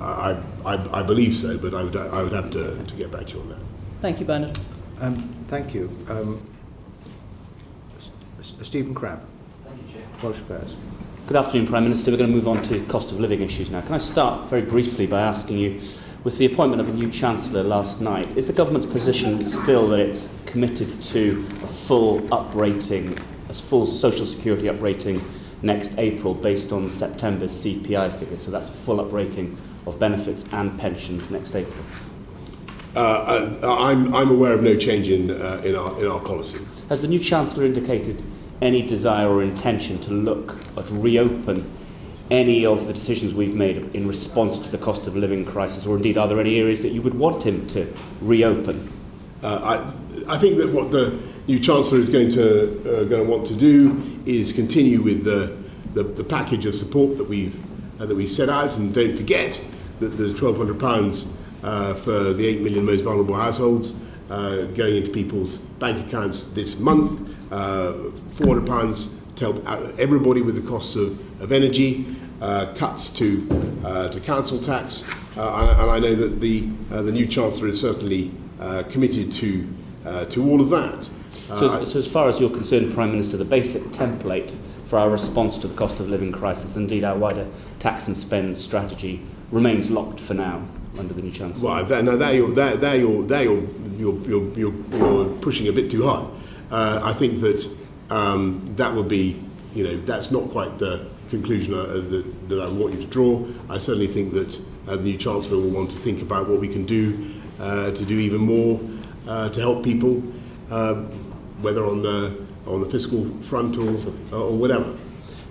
I believe so, but I would have to get back to you on that. Thank you, Bernard. Thank you. Stephen Crabb. Thank you, Chair. Welsh Affairs. Good afternoon, Prime Minister. We're going to move on to cost of living issues now. Can I start very briefly by asking you, with the appointment of a new Chancellor last night, is the government's position still that it's committed to a full uprating, a full social security uprating next April based on September's CPI figures? So that's a full uprating of benefits and pensions next April. I'm aware of no change in our policy. Has the new Chancellor indicated any desire or intention to look at reopen any of the decisions we've made in response to the cost of living crisis, or indeed are there any areas that you would want him to reopen? I think that what the new Chancellor is going to want to do is continue with the package of support that we've set out, and don't forget that there's £1,200 for the 8 million most vulnerable households going into people's bank accounts this month, £400 to help out everybody with the costs of energy, cuts to council tax, and I know that the new Chancellor is certainly committed to all of that. So as far as you're concerned, Prime Minister, the basic template for our response to the cost of living crisis, indeed our wider tax and spend strategy, remains locked for now under the new Chancellor. Well, you're pushing a bit too hard. I think that that would be, that's not quite the conclusion that I want you to draw. I certainly think that the new Chancellor will want to think about what we can do to do even more to help people, whether on the fiscal front or whatever.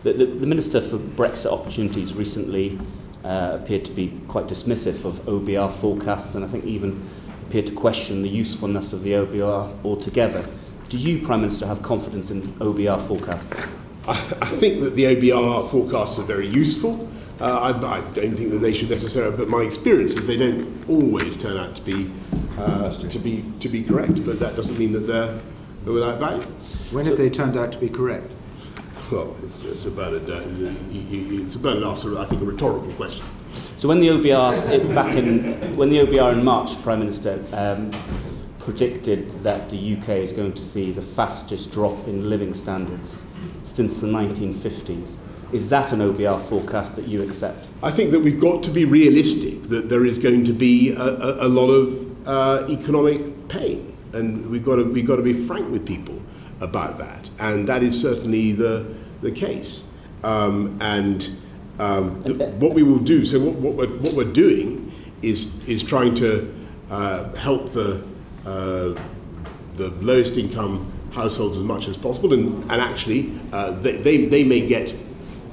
The Minister for Brexit Opportunities recently appeared to be quite dismissive of OBR forecasts, and I think even appeared to question the usefulness of the OBR altogether. Do you, Prime Minister, have confidence in OBR forecasts? I think that the OBR forecasts are very useful. I don't think that they should necessarily, but my experience is they don't always turn out to be correct. But that doesn't mean that they're without value. When have they turned out to be correct? Well, it's about an answer, I think, a rhetorical question. So when the OBR in March, Prime Minister, predicted that the UK is going to see the fastest drop in living standards since the 1950s, is that an OBR forecast that you accept? I think that we've got to be realistic, that there is going to be a lot of economic pain, and we've got to be frank with people about that, and that is certainly the case. What we will do, so what we're doing is trying to help the lowest income households as much as possible, and actually they may get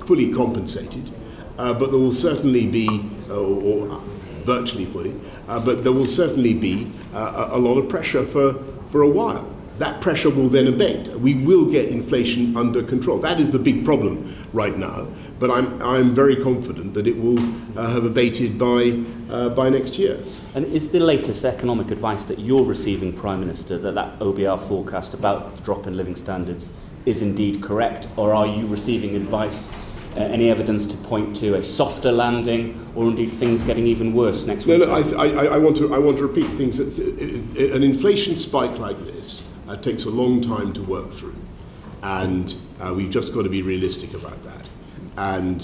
fully compensated, but there will certainly be, or virtually fully, but there will certainly be a lot of pressure for a while. That pressure will then abate. We will get inflation under control. That is the big problem right now. But I'm very confident that it will have abated by next year. And is the latest economic advice that you're receiving, Prime Minister, that OBR forecast about the drop in living standards is indeed correct, or are you receiving advice, any evidence to point to a softer landing, or indeed things getting even worse next week? No, I want to repeat things. An inflation spike like this takes a long time to work through, and we've just got to be realistic about that. And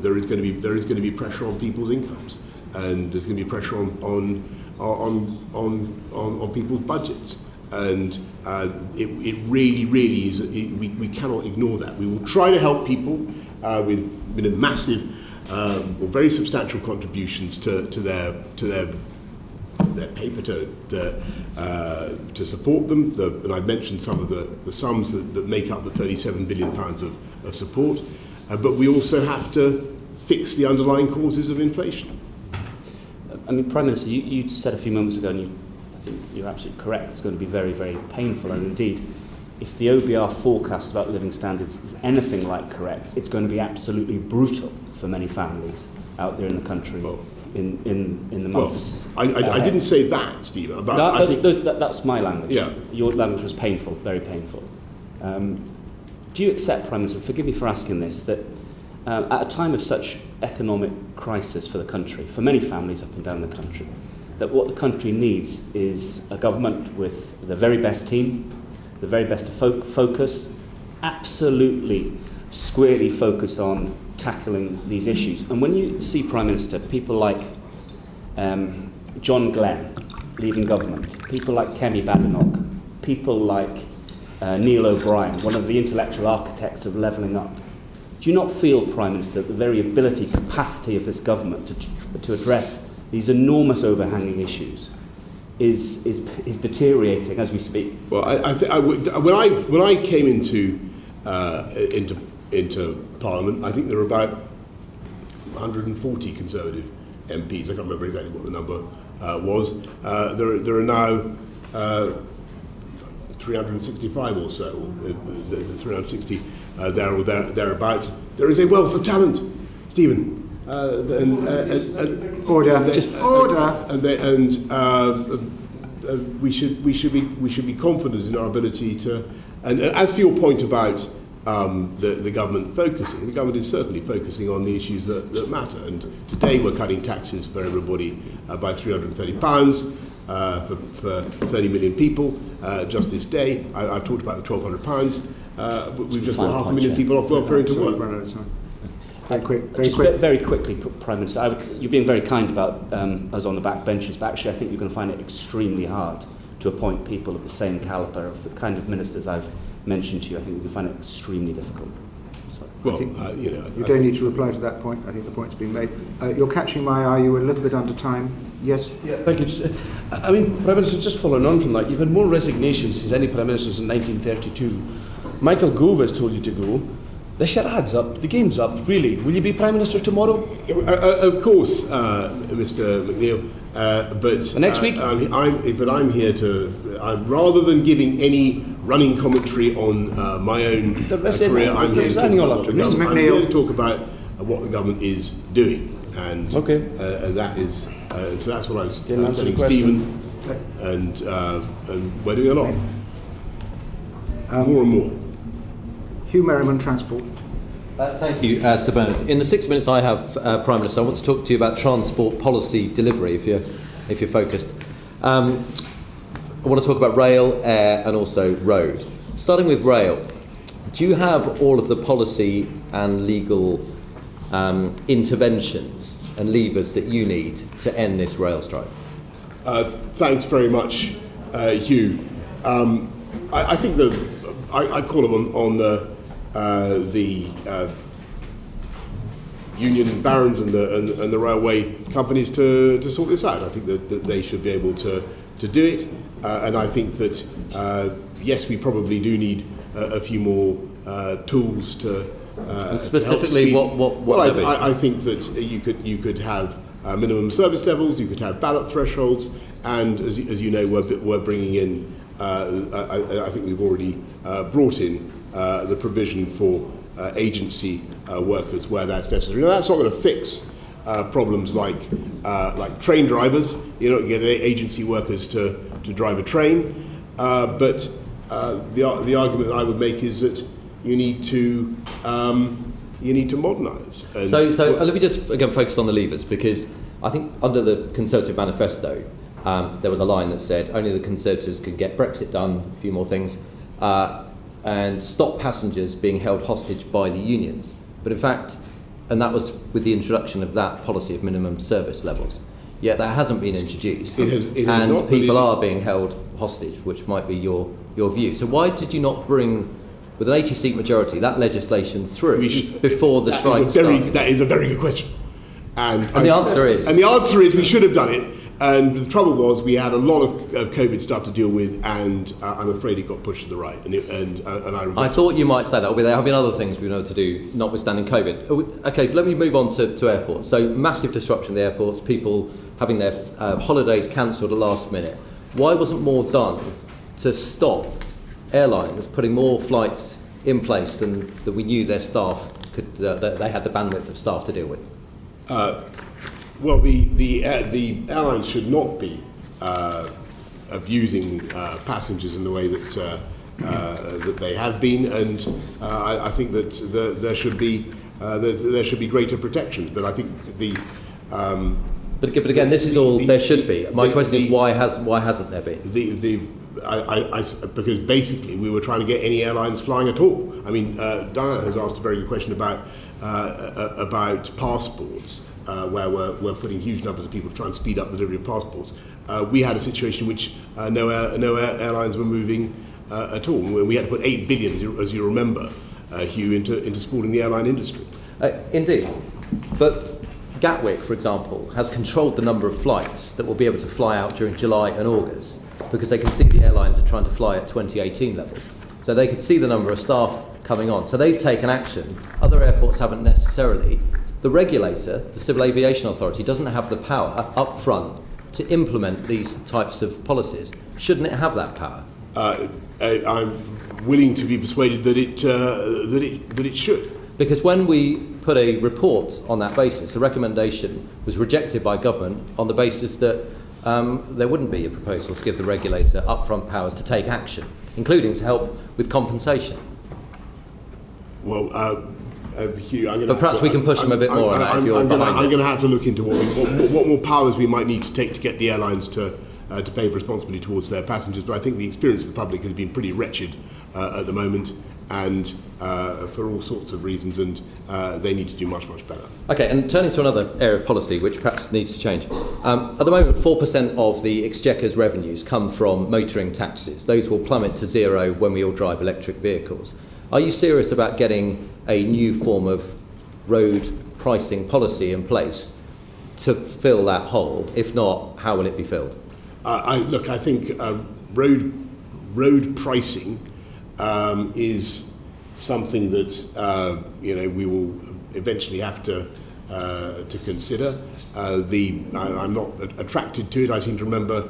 there is going to be pressure on people's incomes, and there's going to be pressure on people's budgets. And it really is. We cannot ignore that. We will try to help people with massive or very substantial contributions to their paper to support them. And I've mentioned some of the sums that make up the £37 billion of support. But we also have to fix the underlying causes of inflation. I mean, Prime Minister, you said a few moments ago, and I think you're absolutely correct, it's going to be very, very painful. And indeed, if the OBR forecast about living standards is anything like correct, it's going to be absolutely brutal for many families out there in the country in the months. I didn't say that, Stephen. But that's my language. Yeah. Your language was painful, very painful. Do you accept, Prime Minister, forgive me for asking this, that at a time of such economic crisis for the country, for many families up and down the country, that what the country needs is a government with the very best team, the very best focus, absolutely squarely focused on tackling these issues? And when you see, Prime Minister, people like John Glenn leaving government, people like Kemi Badenoch, people like Neil O'Brien, one of the intellectual architects of levelling up, do you not feel, Prime Minister, that the very ability, capacity of this government to address these enormous overhanging issues is deteriorating as we speak? Well, when I came into Parliament, I think there were about 140 Conservative MPs. I can't remember exactly what the number was. There are now 365 or so, the 360 there or thereabouts. There is a wealth of talent, Stephen. Order. We should be confident in our ability to. And as for your point about the government focusing, the government is certainly focusing on the issues that matter. And today we're cutting taxes for everybody by £330 for 30 million people. Just this day, I've talked about the £1,200. We've just got 500,000 people off welfare into work. Very quickly, Prime Minister, you're being very kind about us on the back benches, but actually I think you're going to find it extremely hard to appoint people of the same calibre, of the kind of ministers I've mentioned to you. I think you're going to find it extremely difficult. Well, you don't need to reply to that point. I think the point's been made. You're catching my eye. You were a little bit under time. Yes? Yeah, thank you. I mean, Prime Minister, just following on from that, you've had more resignations since any Prime Minister since 1932. Michael Gove has told you to go. The charade's up. The game's up. Really. Will you be Prime Minister tomorrow? Of course, Mr. McNeill. But next week? I'm here to. Rather than giving any running commentary on my own career, I'm here to talk about what the government is doing, and that is. So that's what I was telling Stephen, and we're doing a lot, more and more. Hugh Merriman, Transport. Thank you, Sir Bernard. In the 6 minutes I have, Prime Minister, I want to talk to you about transport policy delivery, if you're focused. I want to talk about rail, air, and also road. Starting with rail, do you have all of the policy and legal interventions and levers that you need to end this rail strike? Thanks very much, Hugh. I think I call on the union barons and the railway companies to sort this out. I think that they should be able to do it, and I think that yes, we probably do need a few more tools to. And specifically, what well, I think that you could have minimum service levels, you could have ballot thresholds, and as you know, we're bringing in, I think we've already brought in the provision for agency workers where that's necessary. Now, that's not going to fix problems like train drivers. You're not going to get agency workers to drive a train, but the argument I would make is that you need to modernise. So let me just again focus on the levers, because I think under the Conservative manifesto there was a line that said only the Conservatives could get Brexit done, a few more things, and stop passengers being held hostage by the unions. But in fact, and that was with the introduction of that policy of minimum service levels. Yet that hasn't been introduced, and people are being held hostage, which might be your view. So why did you not bring, with an 80-seat majority, that legislation through before the strike started? That is a very good question. And the answer is? And the answer is we should have done it. And the trouble was we had a lot of COVID stuff to deal with, and I'm afraid it got pushed to the right. I thought you might say that, but there have been other things we've been able to do, notwithstanding COVID. Okay, let me move on to airports. So massive disruption in the airports, people having their holidays cancelled at the last minute. Why wasn't more done to stop airlines putting more flights in place than that we knew their staff could, that they had the bandwidth of staff to deal with? Well, the airlines should not be abusing passengers in the way that they have been, and I think that there should be greater protection. But I think the but again, this is all there should be. My question is why hasn't there been? Because basically we were trying to get any airlines flying at all. I mean, Diana has asked a very good question about passports. Where we're putting huge numbers of people to try and speed up the delivery of passports. We had a situation in which no airlines were moving at all. We had to put 8 billion, as you remember, Hugh, into supporting the airline industry. Indeed. But Gatwick, for example, has controlled the number of flights that will be able to fly out during July and August, because they can see the airlines are trying to fly at 2018 levels. So they could see the number of staff coming on. So they've taken action. Other airports haven't necessarily. The regulator, the Civil Aviation Authority, doesn't have the power up front to implement these types of policies. Shouldn't it have that power? I'm willing to be persuaded that it should. Because when we put a report on that basis, the recommendation was rejected by government on the basis that there wouldn't be a proposal to give the regulator upfront powers to take action, including to help with compensation. Well, Hugh, but perhaps we can push them a bit more on that if you're behind it. I'm going to have to look into what more powers we might need to take to get the airlines to pay for responsibility towards their passengers. But I think the experience of the public has been pretty wretched at the moment, and for all sorts of reasons, and they need to do much, much better. Okay, and turning to another area of policy which perhaps needs to change. At the moment, 4% of the Exchequer's revenues come from motoring taxes. Those will plummet to zero when we all drive electric vehicles. Are you serious about getting a new form of road pricing policy in place to fill that hole? If not, how will it be filled? I think road pricing is something that we will eventually have to consider. I'm not attracted to it. I seem to remember.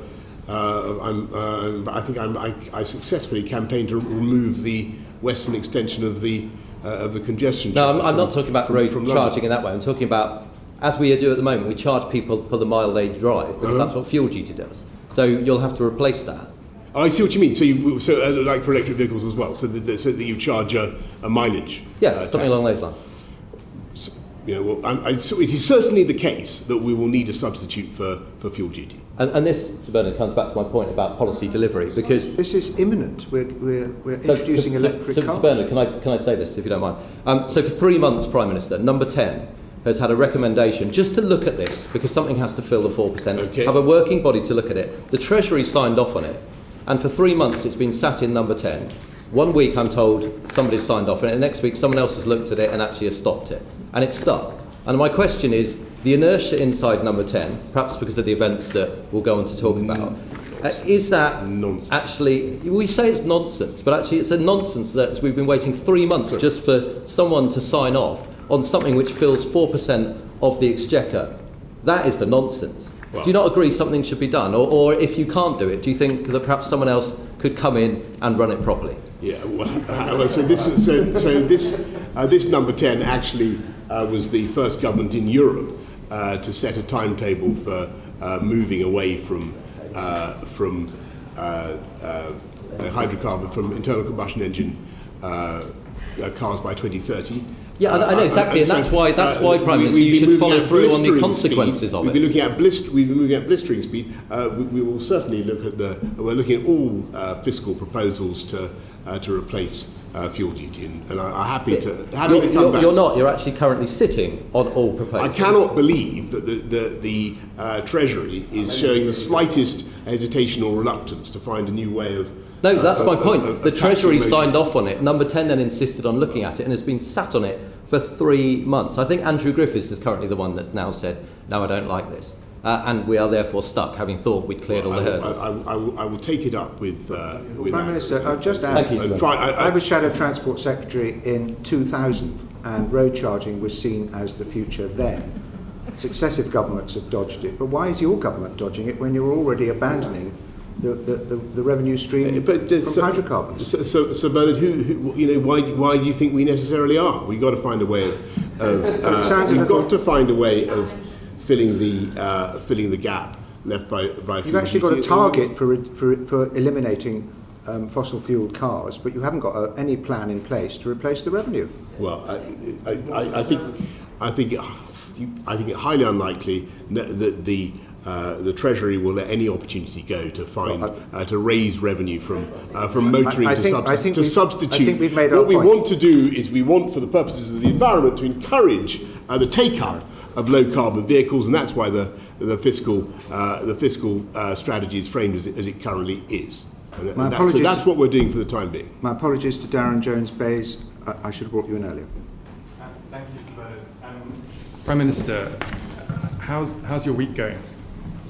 I successfully campaigned to remove the western extension of the congestion charge. No, I'm not talking about road charging in that way. I'm talking about, as we do at the moment, we charge people per the mile they drive, because that's what fuel duty does. So you'll have to replace that. Oh, I see what you mean. So like for electric vehicles as well, so that you charge a mileage. Yeah, something along those lines. It is certainly the case that we will need a substitute for fuel duty. And this, Sir Bernard, comes back to my point about policy delivery, because this is imminent. We're introducing electric cars. Sir Bernard, can I say this, if you don't mind? So for 3 months, Prime Minister, number 10 has had a recommendation just to look at this, because something has to fill the 4%. Okay. Have a working body to look at it. The Treasury signed off on it, and for 3 months it's been sat in number 10. 1 week I'm told somebody's signed off on it, and next week someone else has looked at it and actually has stopped it. And it's stuck. And my question is, the inertia inside number 10, perhaps because of the events that we'll go on to talk about, is that nonsense? Actually, we say it's nonsense, but actually it's a nonsense that we've been waiting 3 months just for someone to sign off on something which fills 4% of the Exchequer That is the nonsense. Well, do you not agree something should be done? Or if you can't do it, do you think that perhaps someone else could come in and run it properly? Yeah, well, so this number 10 actually was the first government in Europe to set a timetable for moving away from hydrocarbon, from internal combustion engine cars by 2030. Yeah, I know exactly, and that's why Prime Minister, you should follow through on the consequences of it. We've been looking at blistering speed. We will certainly look at we're looking at all fiscal proposals to replace fuel duty, and I'm happy to come back. You're not. You're actually currently sitting on all proposals. I cannot believe that the Treasury is showing the slightest hesitation or reluctance to find a new way of. No, that's my point. The Treasury signed off on it. Number 10 then insisted on looking at it and has been sat on it for 3 months. I think Andrew Griffiths is currently the one that's now said, no, I don't like this. And we are therefore stuck, having thought we'd cleared all the hurdles. I will take it up with Prime Minister, I'll just add, I was Shadow Transport Secretary in 2000, and road charging was seen as the future then. Successive governments have dodged it, but why is your government dodging it when you're already abandoning the revenue stream from hydrocarbons? So Bernard, why do you think we necessarily are? We've got to find a way of filling the gap left by You've actually got a target for eliminating fossil fueled cars, but you haven't got any plan in place to replace the revenue. Well, I think it highly unlikely that the Treasury will let any opportunity go to find to raise revenue from motoring to substitute. I think we've made our what we point. want to do is we want, for the purposes of the environment, to encourage the take-up of low-carbon vehicles, and that's why the fiscal strategy is framed as it currently is. So that's what we're doing for the time being. My apologies to Darren Jones-Bayes. I should have brought you in earlier. Thank you, Sir Bernard. Prime Minister, how's your week going?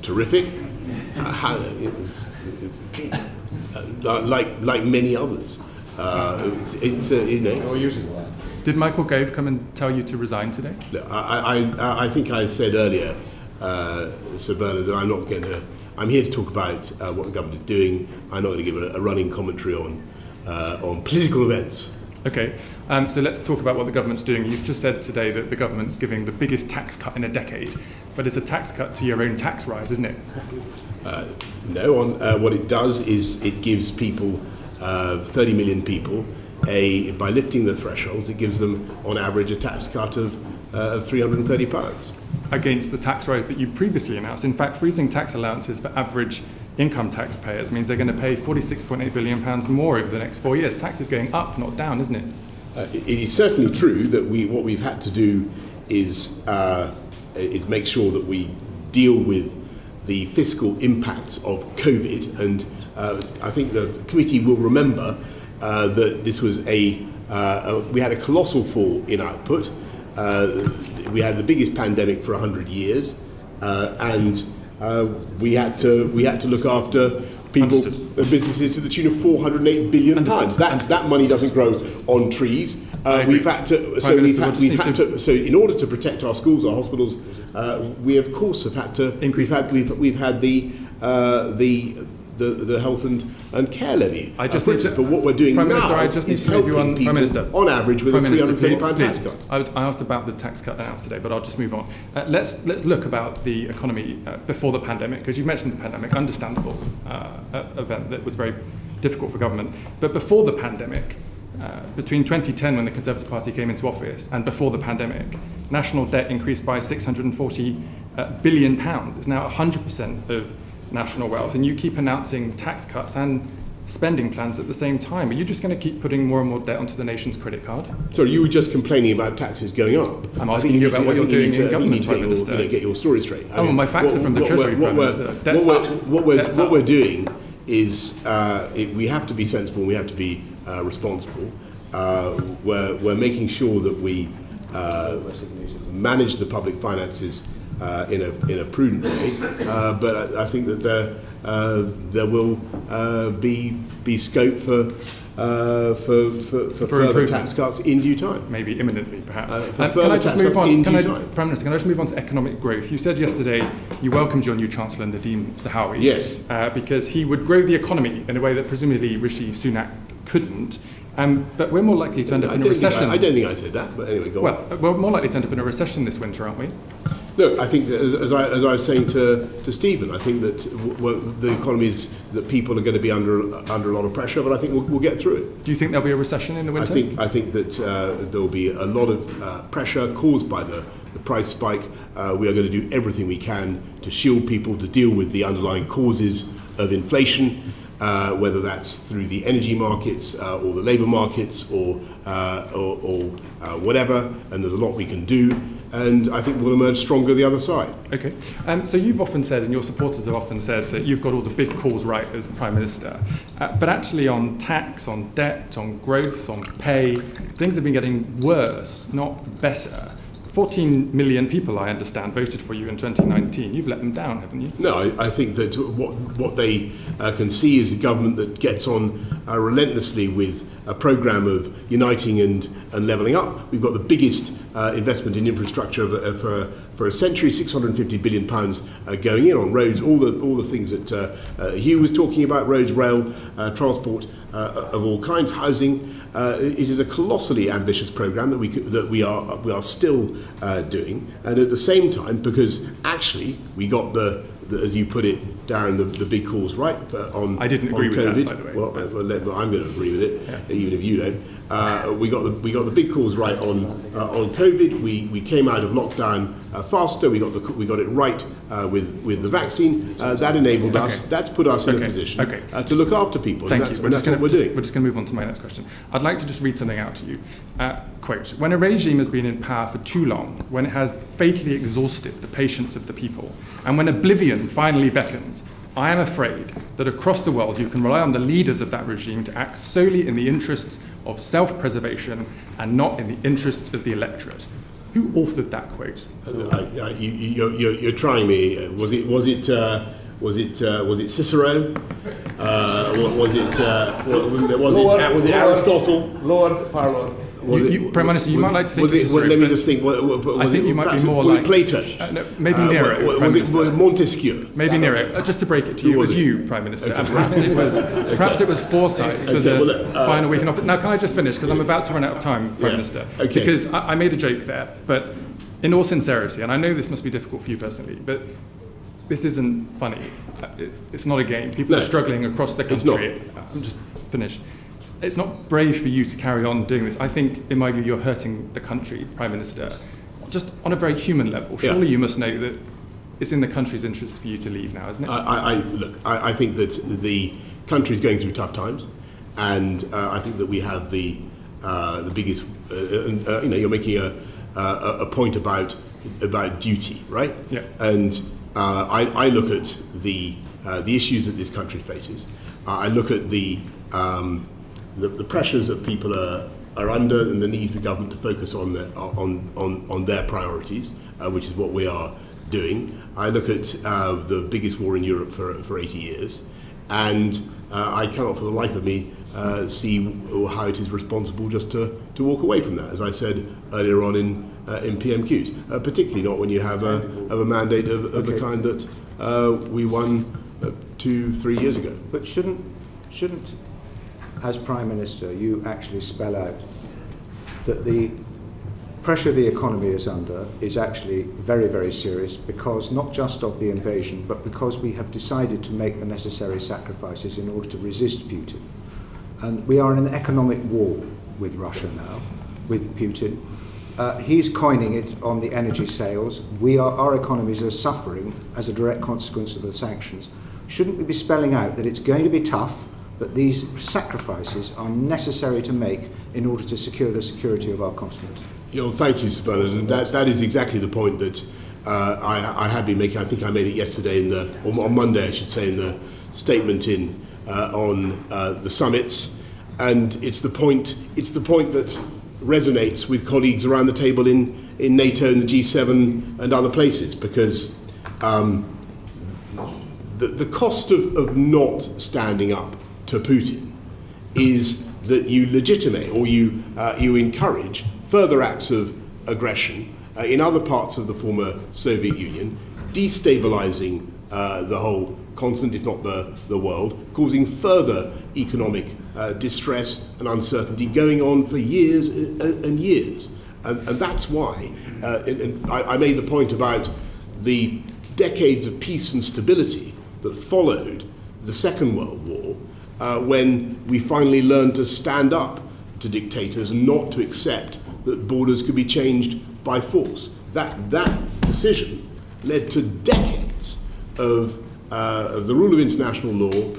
Terrific. Like many others. Did Michael Gove come and tell you to resign today? Look, I think I said earlier, Sir Bernard, that I'm here to talk about what the government is doing. I'm not going to give a running commentary on political events. Okay, so let's talk about what the government's doing. You've just said today that the government's giving the biggest tax cut in a decade, but it's a tax cut to your own tax rise, isn't it? No, what it does is it gives people, 30 million people, by lifting the thresholds, it gives them, on average, a tax cut of £330. Against the tax rise that you previously announced. In fact, freezing tax allowances for average income taxpayers means they're going to pay £46.8 billion more over the next 4 years. Tax is going up, not down, isn't it? It is certainly true that what we've had to do is make sure that we deal with the fiscal impacts of COVID, and I think the committee will remember that this was we had a colossal fall in output. We had the biggest pandemic for 100 years, and we had to look after people and businesses to the tune of £408 billion. That money doesn't grow on trees. We've had to. So in order to protect our schools, our hospitals, we of course have had to increase. We've had the health and care levy. I just need to, but what we're doing Prime Minister, now I just need is to move you on, helping Prime Minister. people on average with Prime a £330 tax cut. I asked about the tax cut announced today, but I'll just move on. Let's look about the economy before the pandemic, because you've mentioned the pandemic, understandable event that was very difficult for government. But before the pandemic, between 2010 when the Conservative Party came into office and before the pandemic, national debt increased by £640 billion. It's now 100% of national wealth, and you keep announcing tax cuts and spending plans at the same time. Are you just going to keep putting more and more debt onto the nation's credit card? Sorry, you were just complaining about taxes going up. I'm asking you about what you're doing in government, Prime Minister. Get your story straight. Well, my facts are from the Treasury, Prime Minister. What we're doing is we have to be sensible and we have to be responsible. We're making sure that we manage the public finances in a prudent way, but I think that there will be scope further tax cuts in due time. Maybe imminently, perhaps. Can I just move on? Prime Minister, can I just move on to economic growth? You said yesterday you welcomed your new Chancellor, Nadeem Zahawi. Yes. Because he would grow the economy in a way that presumably Rishi Sunak couldn't. But we're more likely to end up in a recession. I don't think I said that, but anyway, go on. Well, we're more likely to end up in a recession this winter, aren't we? Look, I think that as I was saying to Stephen, I think that the economy is that people are going to be under a lot of pressure, but I think we'll get through it. Do you think there'll be a recession in the winter? I think that there will be a lot of pressure caused by the price spike. We are going to do everything we can to shield people, to deal with the underlying causes of inflation, whether that's through the energy markets or the labour markets or whatever. And there's a lot we can do. And I think we'll emerge stronger the other side. Okay. So you've often said, and your supporters have often said, that you've got all the big calls right as Prime Minister. But actually on tax, on debt, on growth, on pay, things have been getting worse, not better. 14 million people, I understand, voted for you in 2019. You've let them down, haven't you? No, I think that what they can see is a government that gets on relentlessly with a programme of uniting and levelling up. We've got the biggest investment in infrastructure for a century, £650 billion going in on roads, all the things that Hugh was talking about, roads, rail, transport of all kinds, housing. It is a colossally ambitious programme that we are still doing, and at the same time, because actually we got the as you put it, Darren, the big calls right on. I didn't agree with COVID. that, by the way. Well, I'm going to agree with it, even if you don't. We got the big calls right on COVID. We came out of lockdown faster. We got it right with the vaccine. That enabled us. That's put us in a position to look after people. Thank and you. that's what we're doing. We're just going to move on to my next question. I'd like to just read something out to you. Quote, when a regime has been in power for too long, when it has fatally exhausted the patience of the people, and when oblivion finally beckons, I am afraid that across the world you can rely on the leaders of that regime to act solely in the interests of self-preservation and not in the interests of the electorate. Who authored that quote? You're trying me. Was it Cicero? Was it Aristotle? Lord Farlow. Prime Minister, you might like to think Cicero, let me just think. I think you might be more like Plato. No, maybe Nero. Was it Montesquieu? Maybe Nero. Just to break it to you, it was you, Prime Minister, and perhaps it was foresight for the final week in office. Now, can I just finish because I'm about to run out of time, Prime Minister? Because I made a joke there, but in all sincerity, and I know this must be difficult for you personally, but this isn't funny. It's not a game. People are struggling across the country. I'm just finished. It's not brave for you to carry on doing this. I think, in my view, you're hurting the country, Prime Minister, just on a very human level. Surely you must know that it's in the country's interest for you to leave now, isn't it? I think that the country is going through tough times, and I think that we have the biggest. You're making a point about duty, right? Yeah. And I look at the issues that this country faces. I look at the pressures that people are under and the need for government to focus on their priorities, which is what we are doing. I look at the biggest war in Europe for 80 years, and I cannot for the life of me see how it is responsible just to walk away from that, as I said earlier on in PMQs, particularly not when you have a mandate of the kind that we won 2-3 years ago. But shouldn't as Prime Minister, you actually spell out that the pressure the economy is under is actually very, very serious, because not just of the invasion, but because we have decided to make the necessary sacrifices in order to resist Putin. And we are in an economic war with Russia now, with Putin. He's coining it on the energy sales. Our economies are suffering as a direct consequence of the sanctions. Shouldn't we be spelling out that it's going to be tough, but these sacrifices are necessary to make in order to secure the security of our continent? Thank you, Sir Bernard. And that is exactly the point that I have been making. I think I made it yesterday or on Monday, I should say, in the statement on the summits. And it's the point that resonates with colleagues around the table in NATO and the G7 and other places, because the cost of not standing up to Putin is that you legitimate or you encourage further acts of aggression in other parts of the former Soviet Union, destabilizing the whole continent, if not the world, causing further economic distress and uncertainty going on for years and years. And that's why I made the point about the decades of peace and stability that followed the Second World War, when we finally learned to stand up to dictators and not to accept that borders could be changed by force. That decision led to decades of the rule of international law,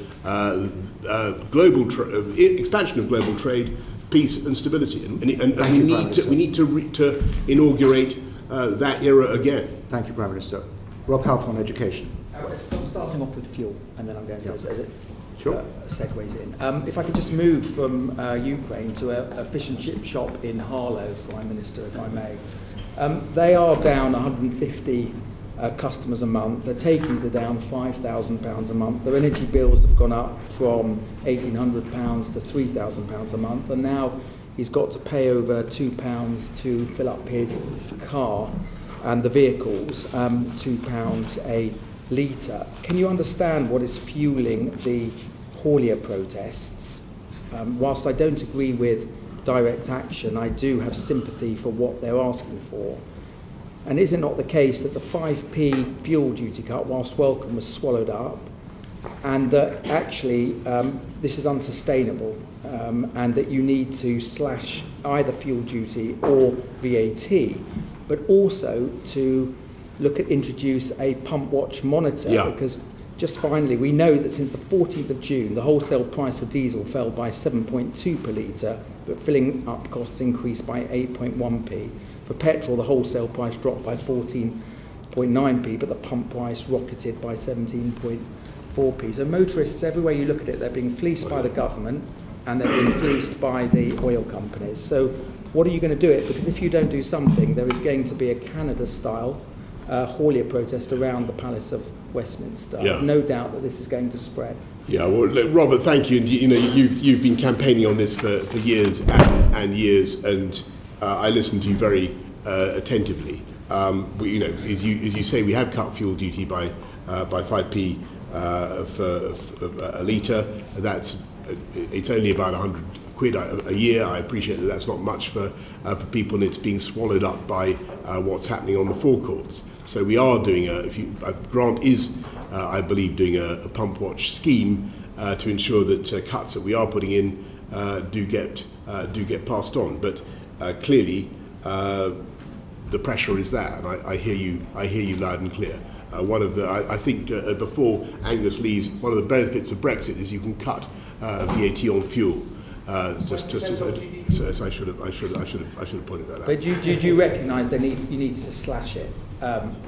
expansion of global trade, peace and stability. And we need to inaugurate that era again. Thank you, Prime Minister. Rob Half on education. I'm starting off with fuel, and then I'm going to go as it segues in. If I could just move from Ukraine to a fish and chip shop in Harlow, Prime Minister, if I may. They are down 150 customers a month. Their takings are down £5,000 a month. Their energy bills have gone up from £1,800 to £3,000 a month, and now he's got to pay over £2 to fill up his car and the vehicles, £2 a litre. Can you understand what is fueling the haulier protests? Whilst I don't agree with direct action, I do have sympathy for what they're asking for. And is it not the case that the 5p fuel duty cut, whilst welcome, was swallowed up, and that actually this is unsustainable, and that you need to slash either fuel duty or VAT, but also to look at introduce a pump watch monitor, because just finally, we know that since the 14th of June, the wholesale price for diesel fell by 7.2 per litre, but filling up costs increased by 8.1p. For petrol, the wholesale price dropped by 14.9p, but the pump price rocketed by 17.4p. So motorists, everywhere you look at it, they're being fleeced by the government and they're being fleeced by the oil companies. So what are you going to do it? Because if you don't do something, there is going to be a Canada-style haulier protest around the Palace of Westminster. I have no doubt that this is going to spread. Yeah, well, look, Robert, thank you. And you've been campaigning on this for years and years, and I listened to you very attentively. As you say, we have cut fuel duty by 5p for a litre. It's only about 100 quid a year. I appreciate that that's not much for people, and it's being swallowed up by what's happening on the forecourts. So we are doing Grant is, I believe, doing a pump watch scheme to ensure that cuts that we are putting in do get passed on. But clearly, the pressure is there, and I hear you loud and clear. I think before Angus leaves, one of the benefits of Brexit is you can cut VAT on fuel. I should have pointed that out. But do you recognise you need to slash it?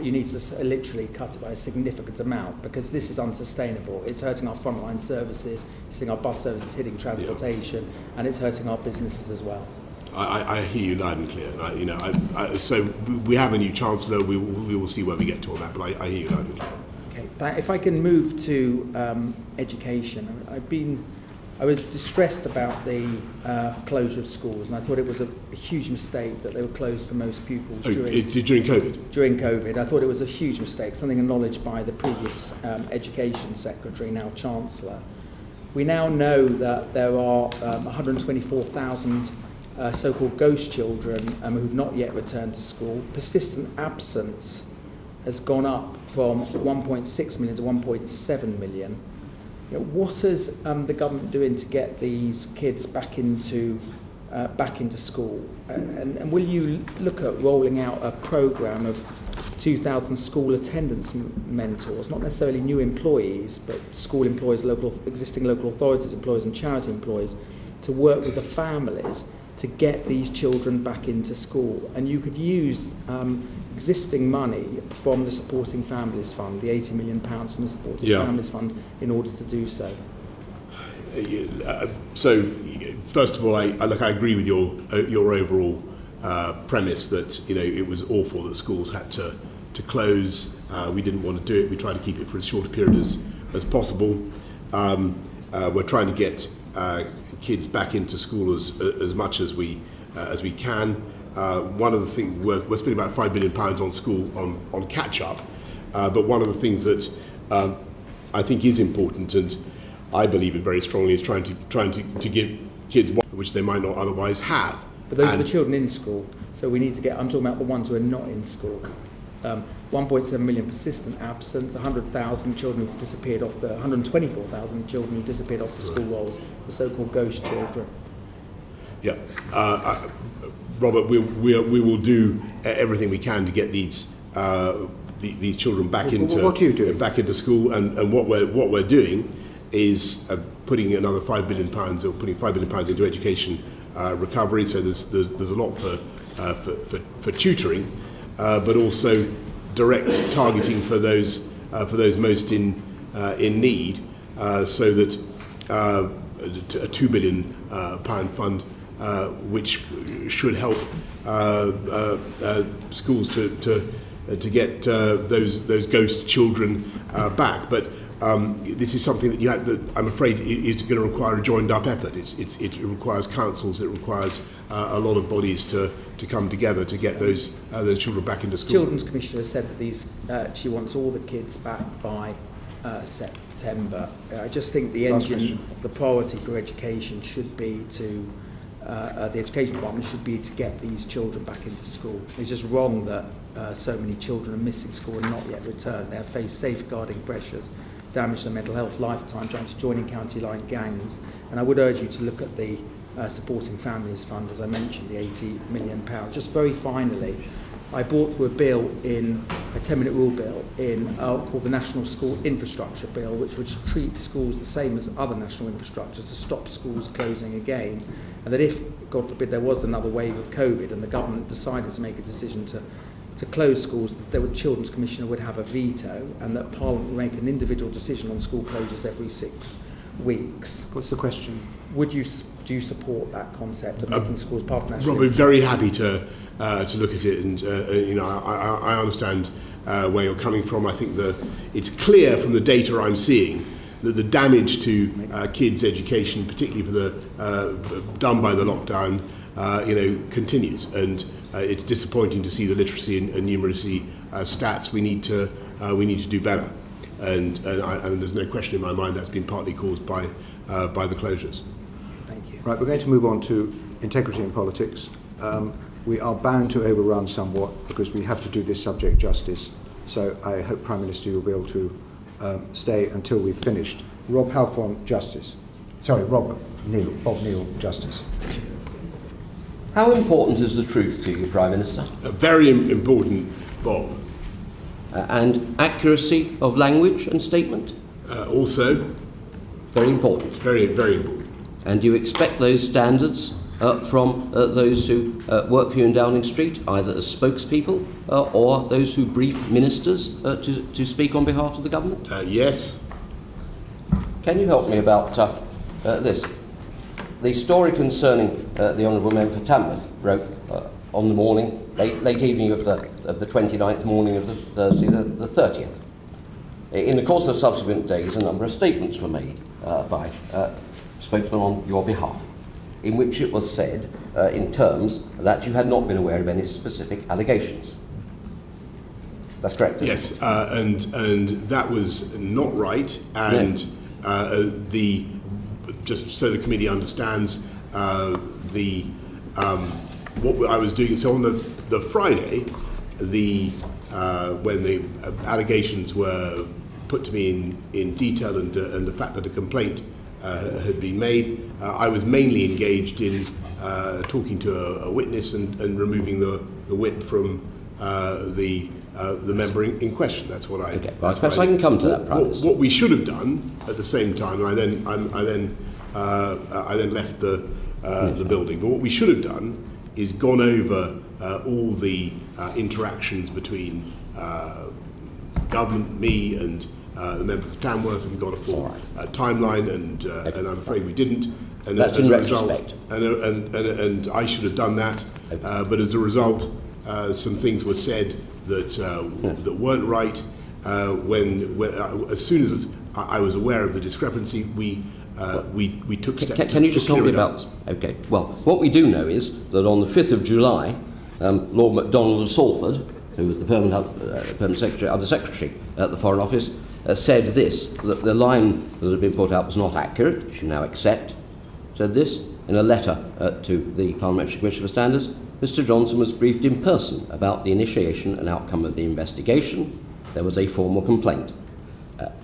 You need to literally cut it by a significant amount, because this is unsustainable. It's hurting our frontline services, it's hitting our bus services, hitting transportation, and it's hurting our businesses as well. I hear you loud and clear. So we have a new Chancellor. We will see where we get to on that. But I hear you loud and clear. Okay. If I can move to education, I was distressed about the closure of schools, and I thought it was a huge mistake that they were closed for most pupils during COVID. During COVID, I thought it was a huge mistake, something acknowledged by the previous Education Secretary, now Chancellor. We now know that there are 124,000 so-called ghost children who've not yet returned to school. Persistent absence has gone up from 1.6 million to 1.7 million. What is the government doing to get these kids back into school? And will you look at rolling out a programme of 2,000 school attendance mentors, not necessarily new employees, but school employees, existing local authorities employees and charity employees, to work with the families to get these children back into school? And you could use existing money from the Supporting Families Fund, the £80 million from the Supporting Families Fund, in order to do so. So, first of all, I agree with your overall premise that it was awful that schools had to close. We didn't want to do it. We tried to keep it for as short a period as possible. We're trying to get kids back into school as much as we can. One of the things we're spending about £5 billion on school on catch up, but one of the things that I think is important, and I believe it very strongly, is trying to give kids one which they might not otherwise have. But those are the children in school, so we need to get. I'm talking about the ones who are not in school. 1.7 million persistent absence, 100,000 children who've disappeared off 124,000 children who've disappeared off the school rolls, the so-called ghost children. Yeah, Robert, we will do everything we can to get these children back into school, and what we're doing is putting another £5 billion, or putting £5 billion into education recovery. So there's a lot for tutoring, but also direct targeting for those most in need, so that a £2 billion fund, which should help schools to get those ghost children back. But this is something that I'm afraid is going to require a joined-up effort. It requires councils, it requires a lot of bodies to come together to get those children back into school. Children's Commissioner has said that she wants all the kids back by September. I just think the priority for education should be to the education department should be to get these children back into school. It's just wrong that so many children are missing school and not yet returned. They have faced safeguarding pressures, damage their mental health, lifetime, trying to join in county line gangs. And I would urge you to look at the Supporting Families Fund, as I mentioned, the £80 million. Just very finally, I brought through a 10-minute rule bill called the National School Infrastructure Bill, which would treat schools the same as other national infrastructures to stop schools closing again. And that if, God forbid, there was another wave of COVID and the government decided to make a decision to close schools, that the Children's Commissioner would have a veto, and that Parliament would make an individual decision on school closures every 6 weeks. What's the question? Do you support that concept of making schools part of national? Rob, we're very happy to look at it, and I understand where you're coming from. I think it's clear from the data I'm seeing that the damage to kids' education, particularly for done by the lockdown, continues, and it's disappointing to see the literacy and numeracy stats. We need to do better, and there's no question in my mind that's been partly caused by the closures. Thank you. Right, we're going to move on to integrity in politics. We are bound to overrun somewhat because we have to do this subject justice. So I hope, Prime Minister, you'll be able to stay until we've finished. Rob Halfon, Justice. Sorry, Bob Neal, Justice. How important is the truth to you, Prime Minister? Very important, Bob. And accuracy of language and statement? Also. Very important. Very, very important. And do you expect those standards from those who work for you in Downing Street, either as spokespeople or those who brief ministers to speak on behalf of the government? Yes. Can you help me about this? The story concerning the Honourable Member for Tamworth broke on the morning, late evening of the 29th, morning of the Thursday, the 30th. In the course of subsequent days, a number of statements were made by spokesmen on your behalf, in which it was said, in terms, that you had not been aware of any specific allegations. That's correct, isn't it? Yes, and that was not right, and just so the committee understands what I was doing. So on the Friday, when the allegations were put to me in detail, and the fact that a complaint had been made, I was mainly engaged in talking to a witness and removing the whip from the member in question. That's what I. Okay. Well, perhaps I can come to that. Prime Minister. What we should have done at the same time, I then left the building. But what we should have done is gone over all the interactions between government, me, and the member for Tamworth, and got a full timeline, and I'm afraid we didn't. And that's in retrospect. And I should have done that, but as a result, some things were said that weren't right. As soon as I was aware of the discrepancy, we we took steps. Can you just tell me about this? Okay. Well, what we do know is that on the 5th of July, Lord MacDonald of Salford, who was the permanent secretary, Under-Secretary at the Foreign Office, said this, that the line that had been put out was not accurate, which you now accept, said this, in a letter to the Parliamentary Commission for Standards. Mr. Johnson was briefed in person about the initiation and outcome of the investigation. There was a formal complaint.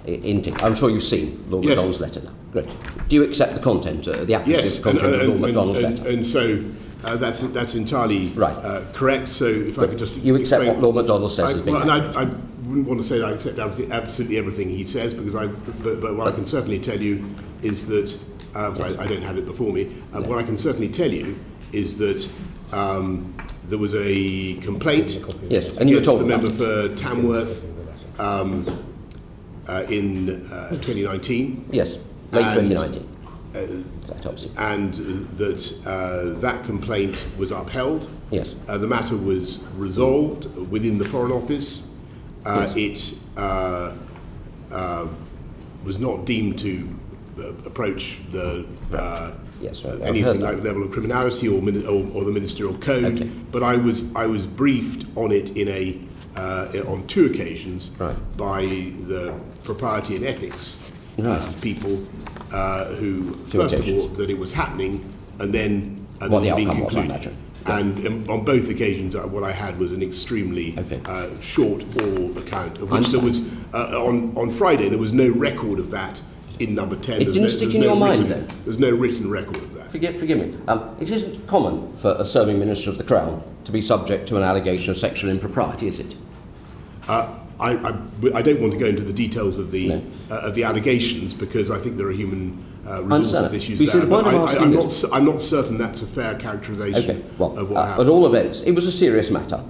I'm sure you've seen Lord MacDonald's letter now. Great. Do you accept the content, the accuracy of the content of Lord MacDonald's letter? And so that's entirely correct. So if I could just you accept what Lord MacDonald says has been. Well, and I wouldn't want to say that I accept absolutely everything he says, because but what I can certainly tell you is that I don't have it before me. What I can certainly tell you is that there was a complaint and you were told the member for Tamworth in 2019. Yes, late 2019. And that complaint was upheld. Yes. The matter was resolved within the Foreign Office. It was not deemed to approach the anything like the level of criminality or the Ministerial Code. Okay. But I was briefed on it in on 2 occasions by the propriety and ethics people who, first of all, that it was happening, and then being concluded. And on both occasions, what I had was an extremely short oral account, of which there was, on Friday, there was no record of that in number 10. It didn't stick in your mind then? There's no written record of that. Forgive me. It isn't common for a serving Minister of the Crown to be subject to an allegation of sexual impropriety, is it? I don't want to go into the details of the allegations, because I think there are human resources issues there. But I'm not certain that's a fair characterisation of what happened. At all events, it was a serious matter,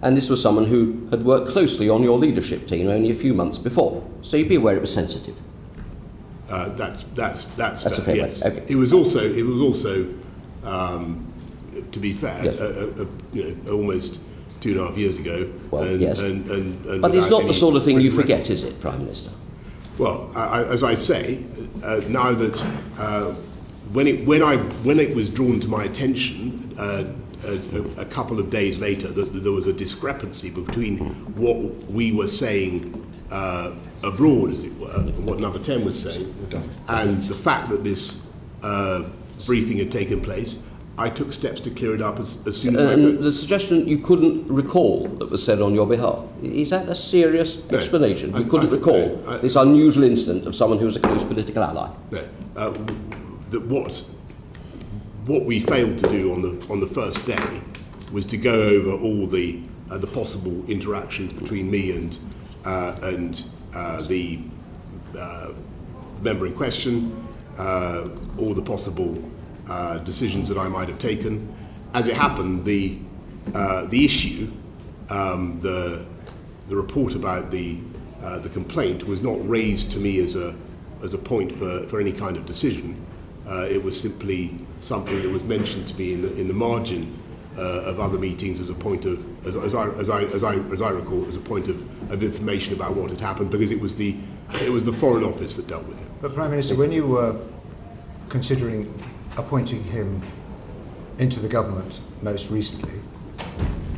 and this was someone who had worked closely on your leadership team only a few months before, so you'd be aware it was sensitive. That's fair. A fair yes. Okay. It was also to be fair, almost 2.5 years ago. Well, yes. But it's not the sort of thing you forget, is it, Prime Minister? Well, as I say, now that when it was drawn to my attention a couple of days later that there was a discrepancy between what we were saying abroad, as it were, and what number 10 was saying, and the fact that this briefing had taken place, I took steps to clear it up as soon as I could. The suggestion you couldn't recall that was said on your behalf, is that a serious explanation? You couldn't recall this unusual incident of someone who was a close political ally? No. What we failed to do on the first day was to go over all the possible interactions between me and the member in question, all the possible decisions that I might have taken. As it happened, the issue, the report about the complaint was not raised to me as a point for any kind of decision. It was simply something that was mentioned to me in the margin of other meetings as a point of, as I recall, as a point of information about what had happened, because it was the Foreign Office that dealt with it. But Prime Minister, when you were considering appointing him into the government most recently,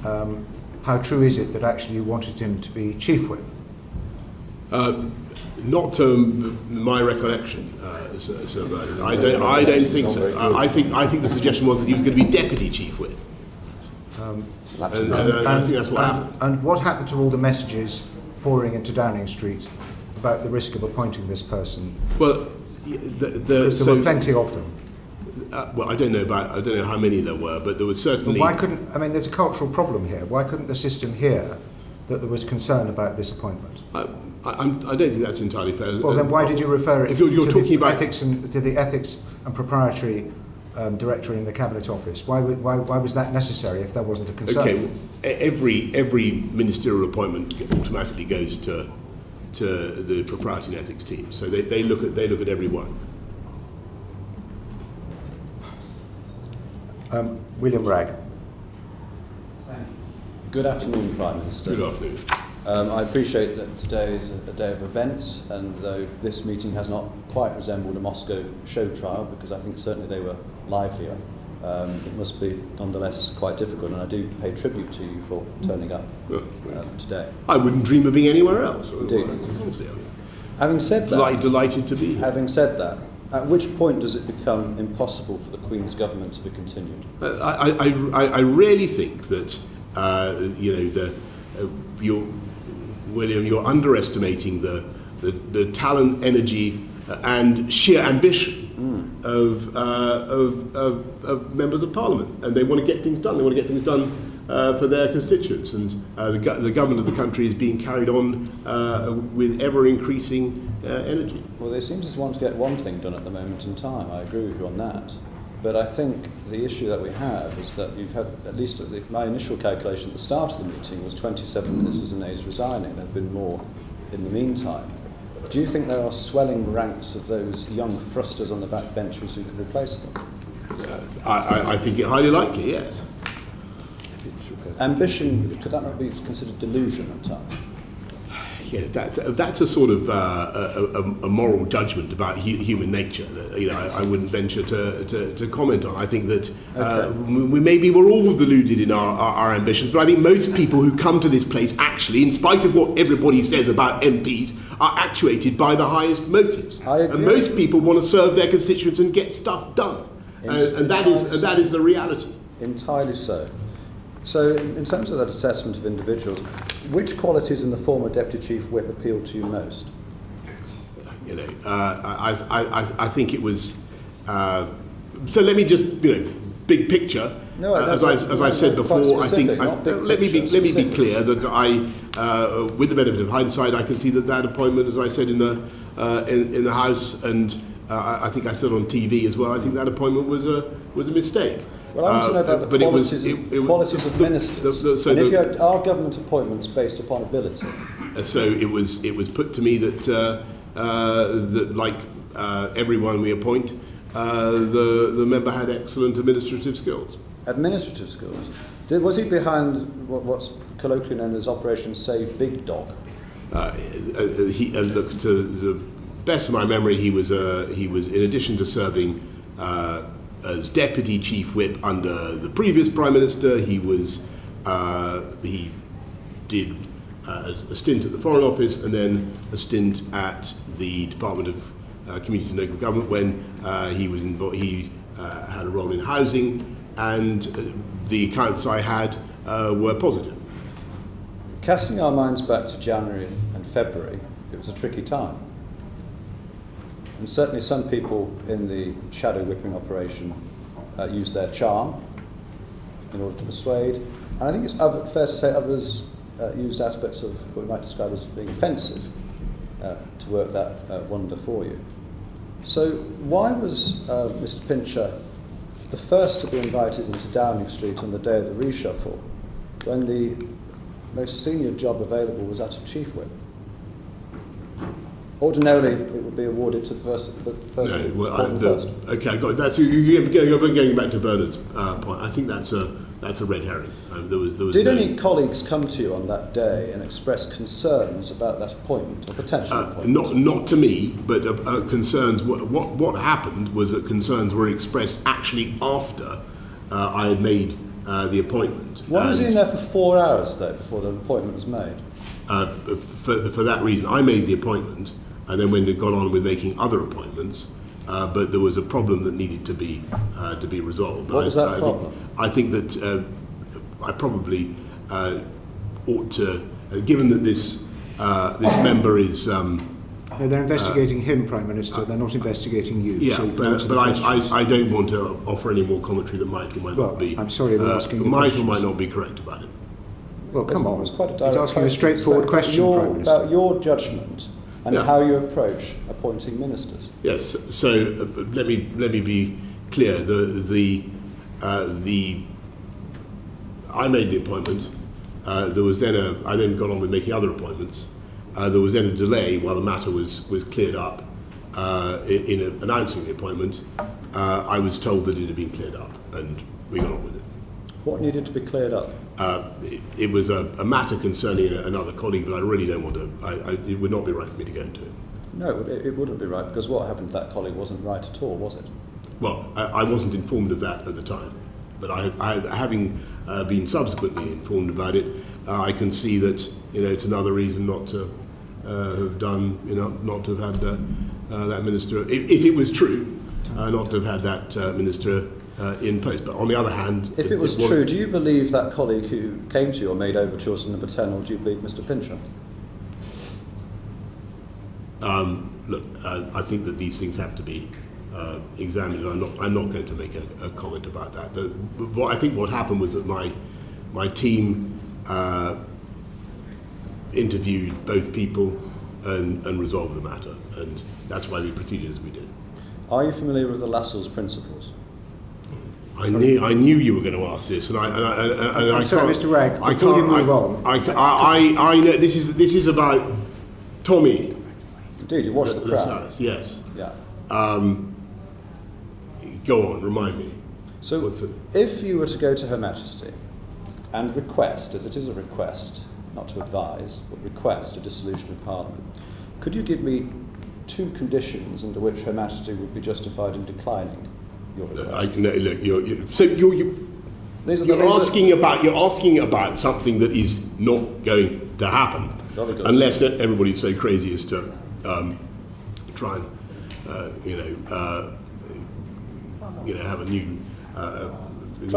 how true is it that actually you wanted him to be Chief Whip? Not to my recollection, Sir Bernard. I don't think so. I think the suggestion was that he was going to be Deputy Chief Whip. And I think that's what happened. And what happened to all the messages pouring into Downing Street about the risk of appointing this person? Well, because there were plenty of them. Well, I don't know how many there were, but there was certainly. But why couldn't? I mean, there's a cultural problem here. Why couldn't the system hear that there was concern about this appointment? I don't think that's entirely fair. Well, then why did you refer it if you're to talking about ethics and to the ethics and proprietary director in the Cabinet Office? Why was that necessary if there wasn't a concern? Okay, every ministerial appointment automatically goes to the propriety and ethics team, so they look at every one. William Bragg. Good afternoon, Prime Minister. Good afternoon. I appreciate that today is a day of events, and though this meeting has not quite resembled a Moscow show trial, because I think certainly they were livelier, it must be nonetheless quite difficult, and I do pay tribute to you for turning up today. I wouldn't dream of being anywhere else. Indeed. Having said that, delighted to be here. Having said that, at which point does it become impossible for the Queen's government to be continued? I really think that William, you're underestimating the talent, energy, and sheer ambition of members of Parliament, and they want to get things done. They want to get things done for their constituents, and the government of the country is being carried on with ever-increasing energy. Well, they seem to want to get one thing done at the moment in time. I agree with you on that. But I think the issue that we have is that you've had, at least my initial calculation at the start of the meeting was 27 ministers and aides resigning. There have been more in the meantime. Do you think there are swelling ranks of those young thrusters on the back benches who could replace them? I think it highly likely, yes. Ambition, could that not be considered delusion at times? Yeah, that's a sort of a moral judgment about human nature that, I wouldn't venture to comment on. I think that we're all deluded in our ambitions, but I think most people who come to this place actually, in spite of what everybody says about MPs, are actuated by the highest motives. And most people want to serve their constituents and get stuff done, and that is the reality. Entirely so. So, in terms of that assessment of individuals, which qualities in the former Deputy Chief Whip appealed to you most? I think it was. So let me just, big picture. No, as I've said before, I think. Let me be clear that with the benefit of hindsight, I can see that appointment, as I said in the House, and I think I said on TV as well. I think that appointment was a mistake. Well, I want to know about the qualities of ministers. And if you are government appointments based upon ability? So it was put to me that like everyone we appoint, the member had excellent administrative skills. Administrative skills? Was he behind what's colloquially known as Operation Save Big Dog? Look, to the best of my memory, he was in addition to serving as Deputy Chief Whip under the previous Prime Minister, he did a stint at the Foreign Office and then a stint at the Department of Communities and Local Government when he was involved. He had a role in housing, and the accounts I had were positive. Casting our minds back to January and February, it was a tricky time. And certainly some people in the shadow whipping operation used their charm in order to persuade. And I think it's fair to say others used aspects of what we might describe as being offensive to work that wonder for you. So why was Mr. Pincher the first to be invited into Downing Street on the day of the reshuffle when the most senior job available was that of Chief Whip? Ordinarily, it would be awarded to the person who was first. Okay, I got it. That's going back to Bernard's point. I think that's a red herring. Did any colleagues come to you on that day and express concerns about that appointment or potential appointment? Not to me, but concerns. What happened was that concerns were expressed actually after I had made the appointment. Why was he in there for 4 hours though before the appointment was made? For that reason, I made the appointment. And then when it got on with making other appointments, but there was a problem that needed to be resolved. What was that problem? I think that I probably ought to, given that this member is. No, they're investigating him, Prime Minister. They're not investigating you. Yeah, so but I don't want to offer any more commentary that might or might not be. I'm sorry, we're asking you might or might not be correct about it. Well, come on. It's quite a direct He's asking a straightforward question, Prime Minister. About your judgment and how you approach appointing ministers. Yes. So let me be clear. I made the appointment. There was then I then got on with making other appointments. There was then a delay while the matter was cleared up in announcing the appointment. I was told that it had been cleared up, and we got on with it. What needed to be cleared up? It was a matter concerning another colleague that I really don't want to. It would not be right for me to go into it. No, it wouldn't be right, because what happened to that colleague wasn't right at all, was it? Well, I wasn't informed of that at the time, but having been subsequently informed about it, I can see that it's another reason not to have done, not to have had that minister, if it was true, not to have had that minister in post. But on the other hand, if it was true, do you believe that colleague who came to you or made overtures to number 10, or do you believe Mr. Pincher? Look, I think that these things have to be examined. I'm not going to make a comment about that. I think what happened was that my team interviewed both people and resolved the matter, and that's why we proceeded as we did. Are you familiar with the Lassalle's principles? I knew you were going to ask this, and I'm sorry, Mr. Ragg. Before you move on, I know this is about Tommy. Indeed, you watched the Crown. Yes. Yeah. Go on, remind me. So, if you were to go to Her Majesty and request, as it is a request, not to advise, but request a dissolution of Parliament, could you give me 2 conditions under which Her Majesty would be justified in declining your request? You're asking about something that is not going to happen, unless everybody's so crazy as to try and have a new. We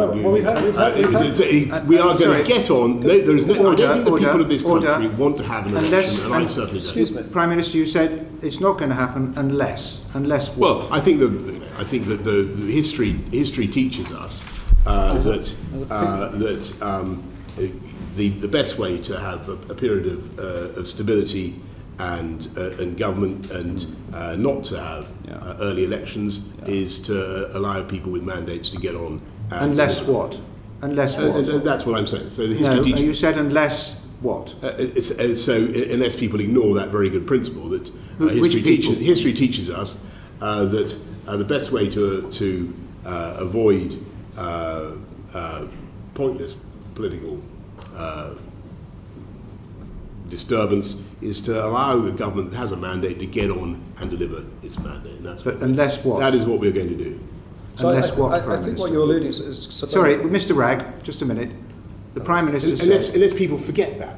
are going to get on. I don't think the people of this country want to have an election, and I certainly don't. Excuse me, Prime Minister, you said it's not going to happen unless what? Well, I think that the history teaches us that the best way to have a period of stability and government and not to have early elections is to allow people with mandates to get on. Unless what? Unless what? That's what I'm saying. So the history teaches, you said unless what? So unless people ignore that very good principle that history teaches us that the best way to avoid pointless political disturbance is to allow a government that has a mandate to get on and deliver its mandate. And that's unless what? That is what we're going to do. So unless what, Prime I think what you're alluding to is... Sorry, Mr. Ragg, just a minute. The Prime Minister said... Unless people forget that.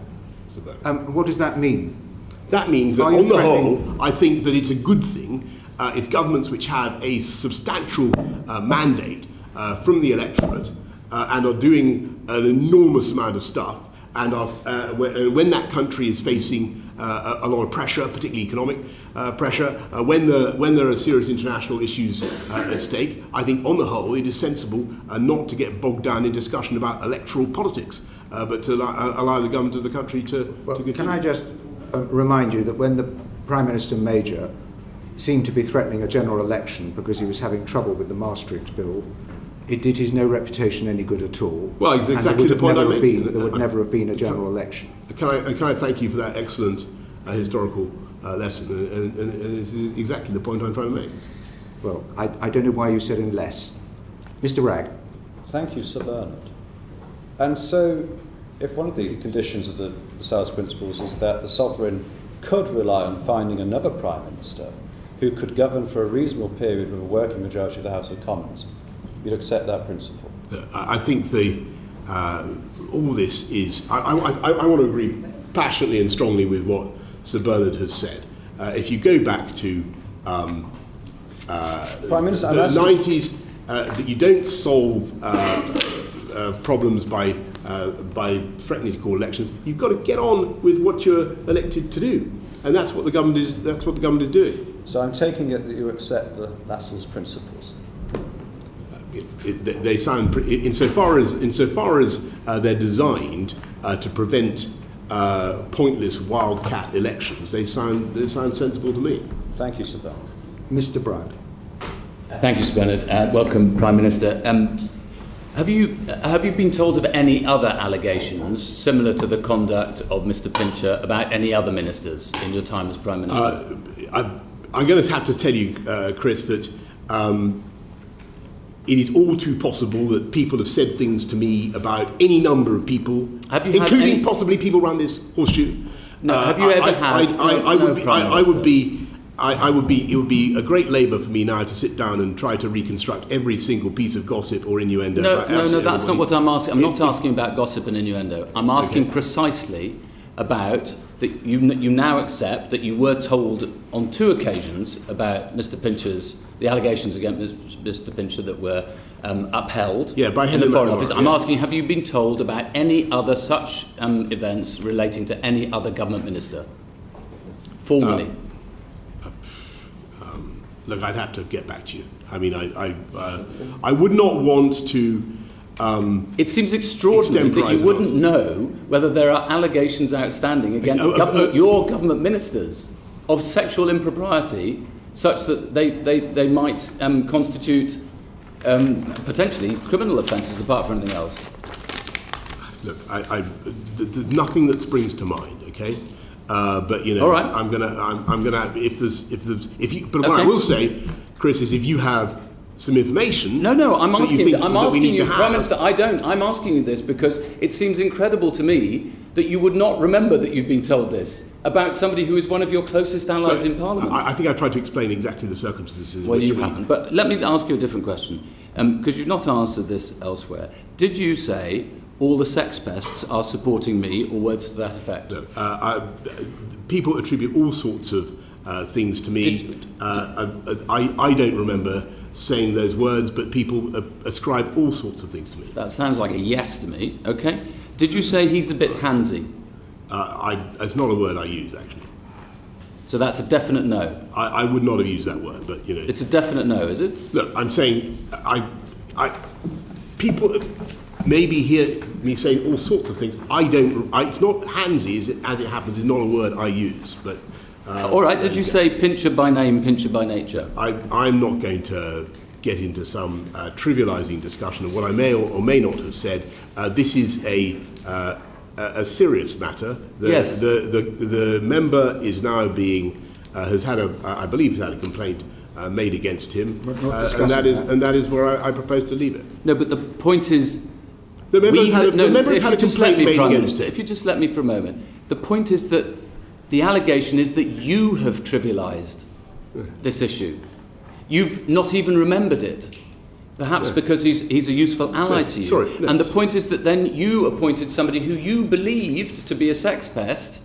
What does that mean? That means that on the whole, I think that it's a good thing if governments which have a substantial mandate from the electorate and are doing an enormous amount of stuff, and when that country is facing a lot of pressure, particularly economic pressure, when there are serious international issues at stake, I think on the whole it is sensible not to get bogged down in discussion about electoral politics, but to allow the government of the country to continue. Can I just remind you that when the Prime Minister Major seemed to be threatening a general election because he was having trouble with the Maastricht Bill, it did his no reputation any good at all. Well, it's exactly the point I made. There would never have been a general election. Can I thank you for that excellent historical lesson? And this is exactly the point I'm trying to make. Well, I don't know why you said unless. Mr. Ragg. Thank you, Sir Bernard. And so, if one of the conditions of the Lassalle's principles is that the sovereign could rely on finding another Prime Minister who could govern for a reasonable period with a working majority of the House of Commons, you'd accept that principle? I think all this is... I want to agree passionately and strongly with what Sir Bernard has said. If you go back to Prime Minister, the 90s, that you don't solve problems by threatening to call elections. You've got to get on with what you're elected to do, and that's what the government is. That's what the government is doing. So I'm taking it that you accept the Lassalle's principles. They sound insofar as they're designed to prevent pointless wildcat elections. They sound sensible to me. Thank you, Sir Bernard. Mr. Brand. Thank you, Sir Bernard. Welcome, Prime Minister. Have you been told of any other allegations similar to the conduct of Mr. Pincher about any other ministers in your time as Prime Minister? I'm going to have to tell you, Chris, that it is all too possible that people have said things to me about any number of people, including possibly people around this horseshoe. No, have you ever had? It would be a great labour for me now to sit down and try to reconstruct every single piece of gossip or innuendo. No, that's not what I'm asking. I'm not asking about gossip and innuendo. I'm asking precisely about that you now accept that you were told on 2 occasions about Mr. Pincher's, the allegations against Mr. Pincher that were upheld by in the Foreign Office. I'm asking, have you been told about any other such events relating to any other government minister? Formally? Look, I'd have to get back to you. I mean, I would not want to... it seems extraordinary that you wouldn't know whether there are allegations outstanding against your government ministers of sexual impropriety such that they might constitute potentially criminal offences apart from anything else. Look, there's nothing that springs to mind, okay? But you know, all right. I'm gonna what I will say, Chris, is if you have some information. No, I'm asking you, Prime Minister. I'm asking you this because it seems incredible to me that you would not remember that you've been told this about somebody who is one of your closest allies in Parliament. I think I've tried to explain exactly the circumstances. Well, you haven't. But let me ask you a different question, because you've not answered this elsewhere. Did you say all the sex pests are supporting me, or words to that effect? No. People attribute all sorts of things to me. I don't remember saying those words, but people ascribe all sorts of things to me. That sounds like a yes to me. Okay. Did you say he's a bit handsy? It's not a word I use, actually. So that's a definite no? I would not have used that word, but you know. It's a definite no, is it? Look, I'm saying people maybe hear me say all sorts of things. It's not handsy, as it happens, is not a word I use, but... all right, did you say Pincher by name, Pincher by nature? I'm not going to get into some trivialising discussion of what I may or may not have said. This is a serious matter. Yes. The member is now I believe has had a complaint made against him, and that is where I propose to leave it. No, but the point is, the member's had a complaint made against him. If you just let me for a moment, the point is that the allegation is that you have trivialised this issue. You've not even remembered it, perhaps because he's a useful ally to you. And the point is that then you appointed somebody who you believed to be a sex pest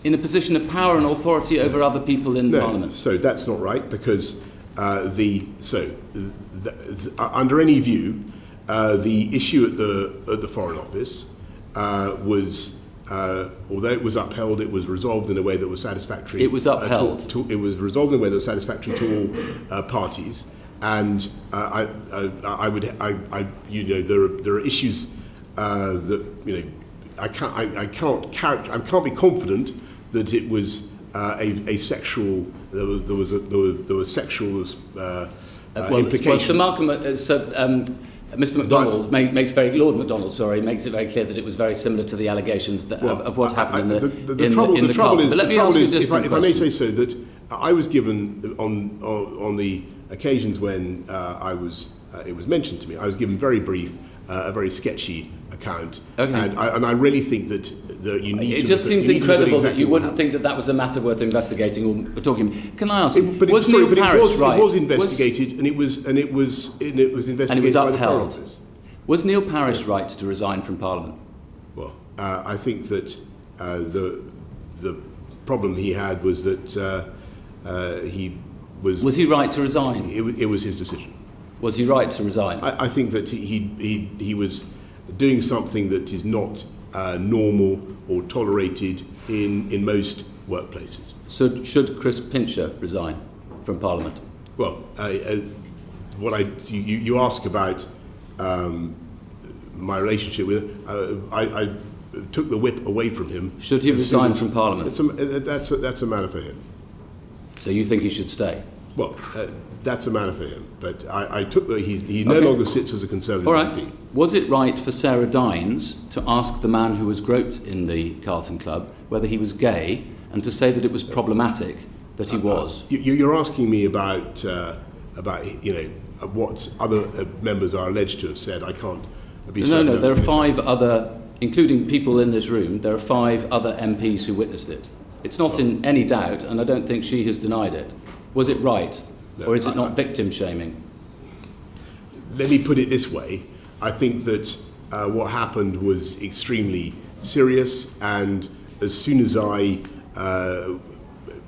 in a position of power and authority over other people in Parliament. So that's not right, because under any view, the issue at the Foreign Office was. Although it was upheld, it was resolved in a way that was satisfactory. It was upheld. It was resolved in a way that was satisfactory to all parties, and there are issues that I can't be confident that it was a sexual. There was sexual implications. Well, Sir Malcolm. Mr. MacDonald Lord MacDonald, makes it very clear that it was very similar to the allegations of what happened in the trouble is, But let me ask you if I may say so, that I was given on the occasions when it was mentioned to me, I was given very brief, a very sketchy account, and I really think that you need to. It just seems incredible that you wouldn't think that was a matter worth investigating or talking about. Can I ask you? Was Neil Parish right? It was investigated, and it was investigated, and it was upheld. By the Foreign Office. Was Neil Parish right to resign from Parliament? Well, I think that the problem he had was that he was. Was he right to resign? It was his decision. Was he right to resign? I think that he was doing something that is not normal or tolerated in most workplaces. So should Chris Pincher resign from Parliament? Well, you ask about my relationship with him. I took the whip away from him. Should he resign from Parliament? That's a matter for him. So you think he should stay? Well, that's a matter for him. But I took he no longer sits as a Conservative MP. Was it right for Sarah Dines to ask the man who was groped in the Carlton Club whether he was gay, and to say that it was problematic that he was? You're asking me about what other members are alleged to have said. I can't be No, certain. no, there are 5 other, including people in this room, there are 5 other MPs who witnessed it. It's not in any doubt, and I don't think she has denied it. Was it right? No, or is it not victim shaming? Let me put it this way. I think that what happened was extremely serious, and as soon as I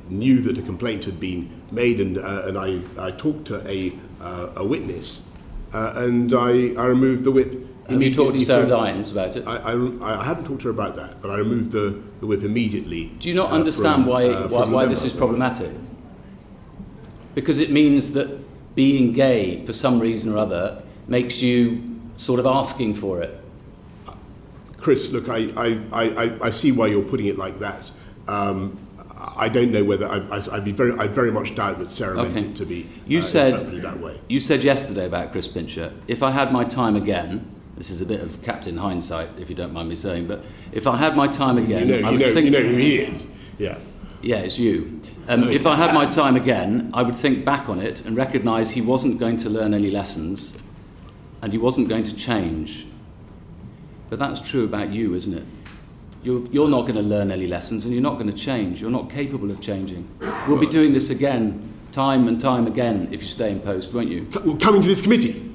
knew that a complaint had been made, and I talked to a witness, and I removed the whip. And you talked to Sarah Dines about it? I haven't talked to her about that, but I removed the whip immediately. Do you not understand why this is problematic? Because it means that being gay, for some reason or other, makes you sort of asking for it. Chris, look, I see why you're putting it like that. I don't know whether I very much doubt that Sarah meant it to be interpreted that way. You said yesterday about Chris Pincher, if I had my time again, this is a bit of Captain Hindsight, if you don't mind me saying, but if I had my time again, you know who he is. Yeah. Yeah, it's you. If I had my time again, I would think back on it and recognise he wasn't going to learn any lessons, and he wasn't going to change. But that's true about you, isn't it? You're not going to learn any lessons, and you're not going to change. You're not capable of changing. We'll be doing this again, time and time again, if you stay in post, won't you? Coming to this committee,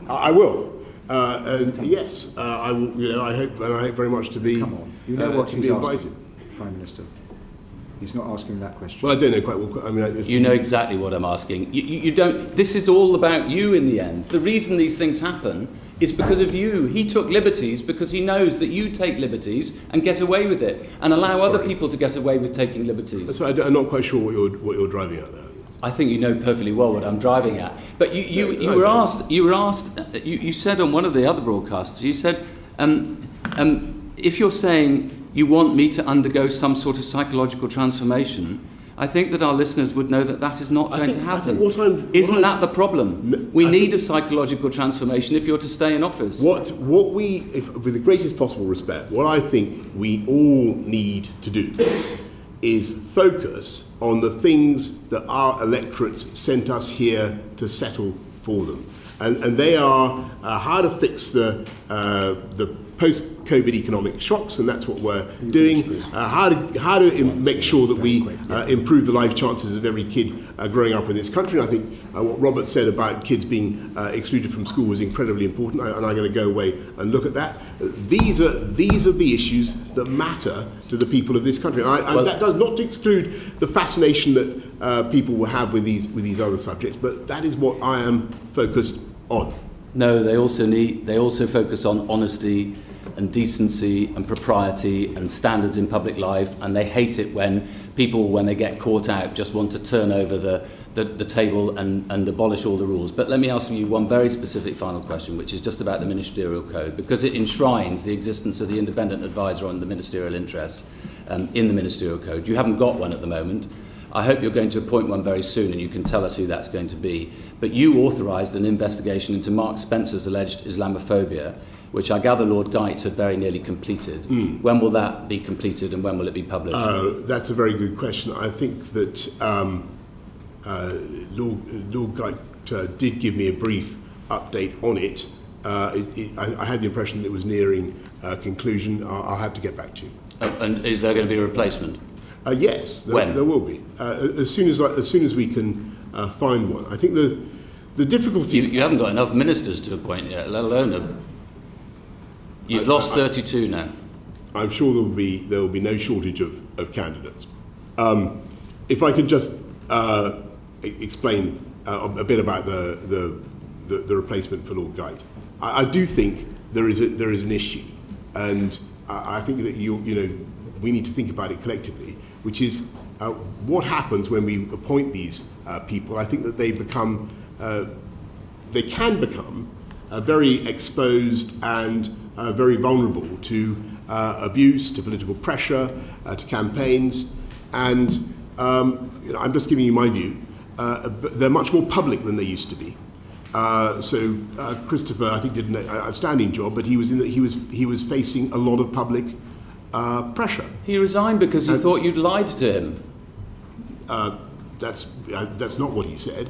I will. And yes, I will. You know, I hope very much to be. Come on, you know what he's invited. asking, Prime Minister. He's not asking that question. Well, I don't know quite well. I mean, you know exactly what I'm asking. You don't. This is all about you in the end. The reason these things happen is because of you. He took liberties because he knows that you take liberties and get away with it, and allow other people to get away with taking liberties. So I'm not quite sure what you're driving at there. I think you know perfectly well what I'm driving at. But you were asked. You said on one of the other broadcasts. You said, if you're saying you want me to undergo some sort of psychological transformation, I think that our listeners would know that that is not going to happen. Isn't that the problem? We need a psychological transformation if you're to stay in office. With the greatest possible respect, what I think we all need to do is focus on the things that our electorates sent us here to settle for them. And they are how to fix the post-COVID economic shocks, and that's what we're doing. How to make sure that we improve the life chances of every kid growing up in this country. And I think what Robert said about kids being excluded from school was incredibly important, and I'm going to go away and look at that. These are the issues that matter to the people of this country. And that does not exclude the fascination that people will have with these other subjects, but that is what I am focused on. No, they also focus on honesty and decency and propriety and standards in public life, and they hate it when people, when they get caught out, just want to turn over the table and abolish all the rules. But let me ask you one very specific final question, which is just about the Ministerial Code, because it enshrines the existence of the independent advisor on the ministerial interests in the Ministerial Code. You haven't got one at the moment. I hope you're going to appoint one very soon, and you can tell us who that's going to be. But you authorised an investigation into Mark Spencer's alleged Islamophobia, which I gather Lord Geit had very nearly completed. When will that be completed, and when will it be published? That's a very good question. I think that Lord Geit did give me a brief update on it. I had the impression that it was nearing conclusion. I'll have to get back to you. And is there going to be a replacement? Yes, there will be. As soon as we can find one. I think the difficulty. You haven't got enough ministers to appoint yet, let alone you've lost 32 now. I'm sure there will be no shortage of candidates. If I could just explain a bit about the replacement for Lord Geit. I do think there is an issue, and I think that we need to think about it collectively, which is what happens when we appoint these people. I think that they can become very exposed and very vulnerable to abuse, to political pressure, to campaigns, and I'm just giving you my view. They're much more public than they used to be. So Christopher, I think, did an outstanding job, but he was facing a lot of public pressure. He resigned because he thought you'd lied to him. That's not what he said.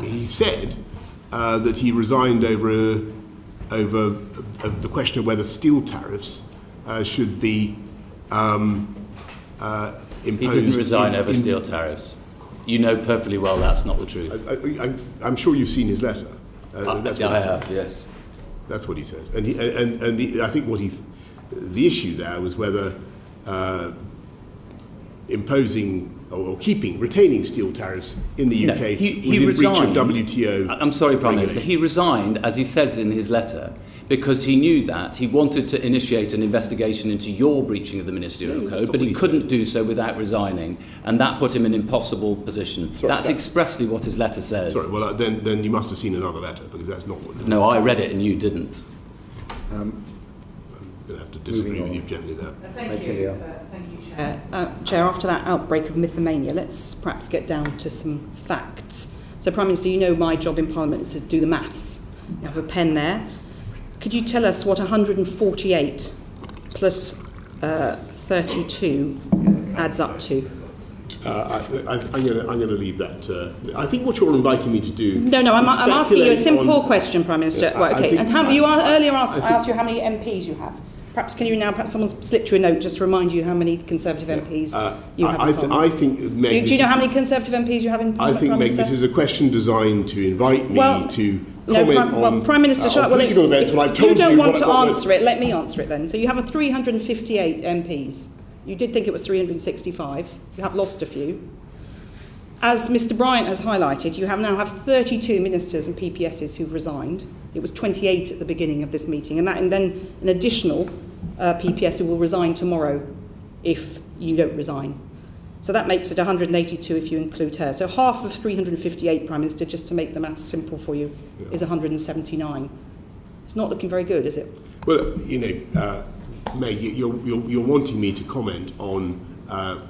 he said that he resigned over the question of whether steel tariffs should be imposed. He didn't resign over steel tariffs. You know perfectly well that's not the truth. I'm sure you've seen his letter. That's what I have, yes. That's what he says. And I think the issue there was whether imposing or retaining steel tariffs in the UK he resigned, breach of WTO. I'm sorry, Prime Minister. He resigned, as he says in his letter, because he knew that he wanted to initiate an investigation into your breaching of the Ministerial Code, but he couldn't do so without resigning, and that put him in an impossible position. That's expressly what his letter says. Sorry, well, then you must have seen another letter, because that's not what... No, I read it and you didn't. I'm going to have to disagree with you gently there. Thank you, Chair. Chair, after that outbreak of mythomania, let's perhaps get down to some facts. So, Prime Minister, you know my job in Parliament is to do the maths. You have a pen there. Could you tell us what 148 plus 32 adds up to? I'm going to leave that. I think what you're inviting me to do. No, I'm asking you a simple question, Prime Minister. Right, okay. And earlier I asked you how many MPs you have. Perhaps someone slipped you a note just to remind you how many Conservative MPs you have in Parliament. I think, Meg, do you know how many Conservative MPs you have in Parliament? I think, Meg, this is a question designed to invite me to comment on Prime Minister, political events when I've told you. You don't want to answer it. Let me answer it then. So you have 358 MPs. You did think it was 365. You have lost a few. As Mr. Bryant has highlighted, you now have 32 ministers and PPSs who've resigned. It was 28 at the beginning of this meeting, and then an additional PPS who will resign tomorrow if you don't resign. So that makes it 182 if you include her. So half of 358, Prime Minister, just to make the maths simple for you, is 179. It's not looking very good, is it? Well, Meg, you're wanting me to comment on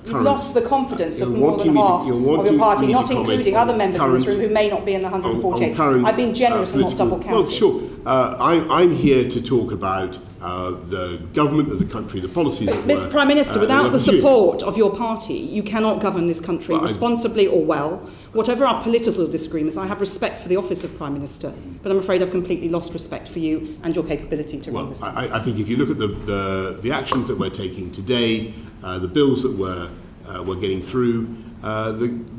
You've lost the confidence of more than half of your party, not including other members in this room who may not be in the 148. I've been generous and not double counted. Well, sure. I'm here to talk about the government of the country, the policies that Mr. Prime Minister, without the support of your party, you cannot govern this country responsibly or well. Whatever our political disagreements, I have respect for the office of Prime Minister, but I'm afraid I've completely lost respect for you and your capability to run this country. I think if you look at the actions that we're taking today, the bills that we're getting through,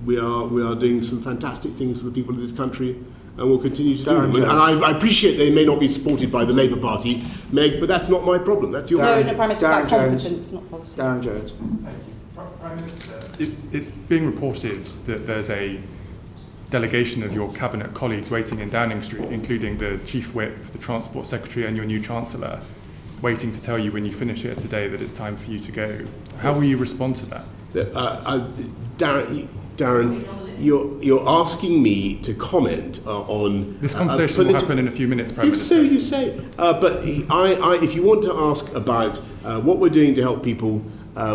we are doing some fantastic things for the people of this country, and we'll continue to do them. And I appreciate they may not be supported by the Labour Party, Meg, but that's not my problem. That's your problem. No, Prime Minister, about competence, not policy. Darren Jones. Prime Minister, it's being reported that there's a delegation of your cabinet colleagues waiting in Downing Street, including the Chief Whip, the Transport Secretary, and your new Chancellor, waiting to tell you when you finish here today that it's time for you to go. How will you respond to that? Darren, you're asking me to comment on... This conversation will happen in a few minutes, Prime Minister. You say. But if you want to ask about what we're doing to help people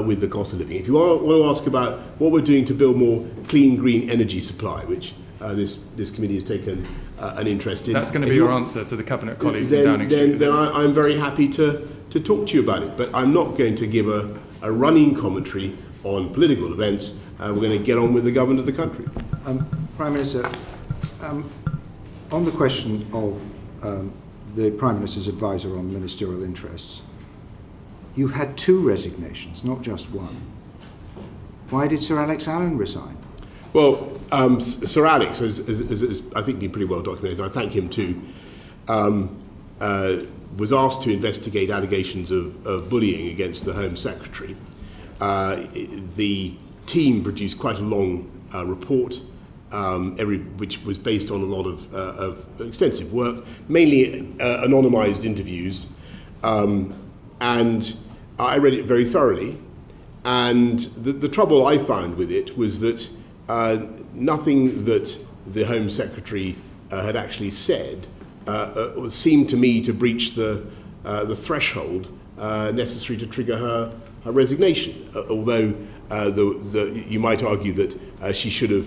with the cost of living, if you want to ask about what we're doing to build more clean, green energy supply, which this committee has taken an interest in... That's going to be your answer to the Cabinet colleagues in Downing Street. Then I'm very happy to talk to you about it. But I'm not going to give a running commentary on political events. We're going to get on with the government of the country. Prime Minister, on the question of the Prime Minister's advisor on ministerial interests, you've had 2 resignations, not just one. Why did Sir Alex Allen resign? Well, Sir Alex has I think, been pretty well documented, and I thank him too, was asked to investigate allegations of bullying against the Home Secretary. The team produced quite a long report, which was based on a lot of extensive work, mainly anonymised interviews, and I read it very thoroughly. And the trouble I found with it was that nothing that the Home Secretary had actually said seemed to me to breach the threshold necessary to trigger her resignation. Although you might argue that she should have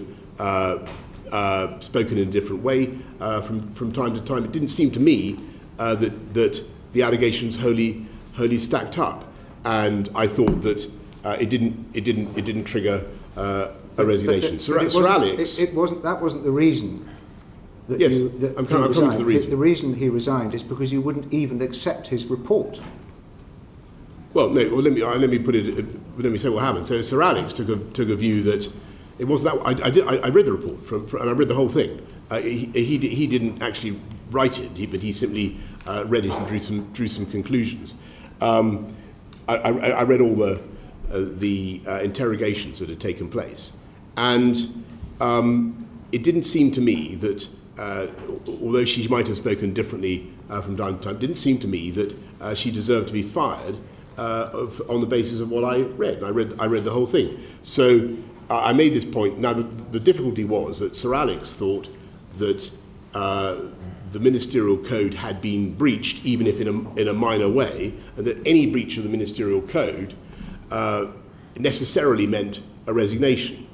spoken in a different way from time to time. It didn't seem to me that the allegations wholly stacked up, and I thought that it didn't trigger a resignation. Sir Alex, that wasn't the reason that yes, you, that I'm coming to the reason. The reason he resigned is because you wouldn't even accept his report. Well, no. Well, let me put it. Let me say what happened. So Sir Alex took a view that it wasn't that. I read the report and I read the whole thing. He didn't actually write it, but he simply read it and drew some conclusions. I read all the interrogations that had taken place, and it didn't seem to me that, although she might have spoken differently from time to time, it didn't seem to me that she deserved to be fired on the basis of what I read. I read the whole thing. So I made this point. Now the difficulty was that Sir Alex thought that the ministerial code had been breached, even if in a minor way, and that any breach of the ministerial code necessarily meant a resignation.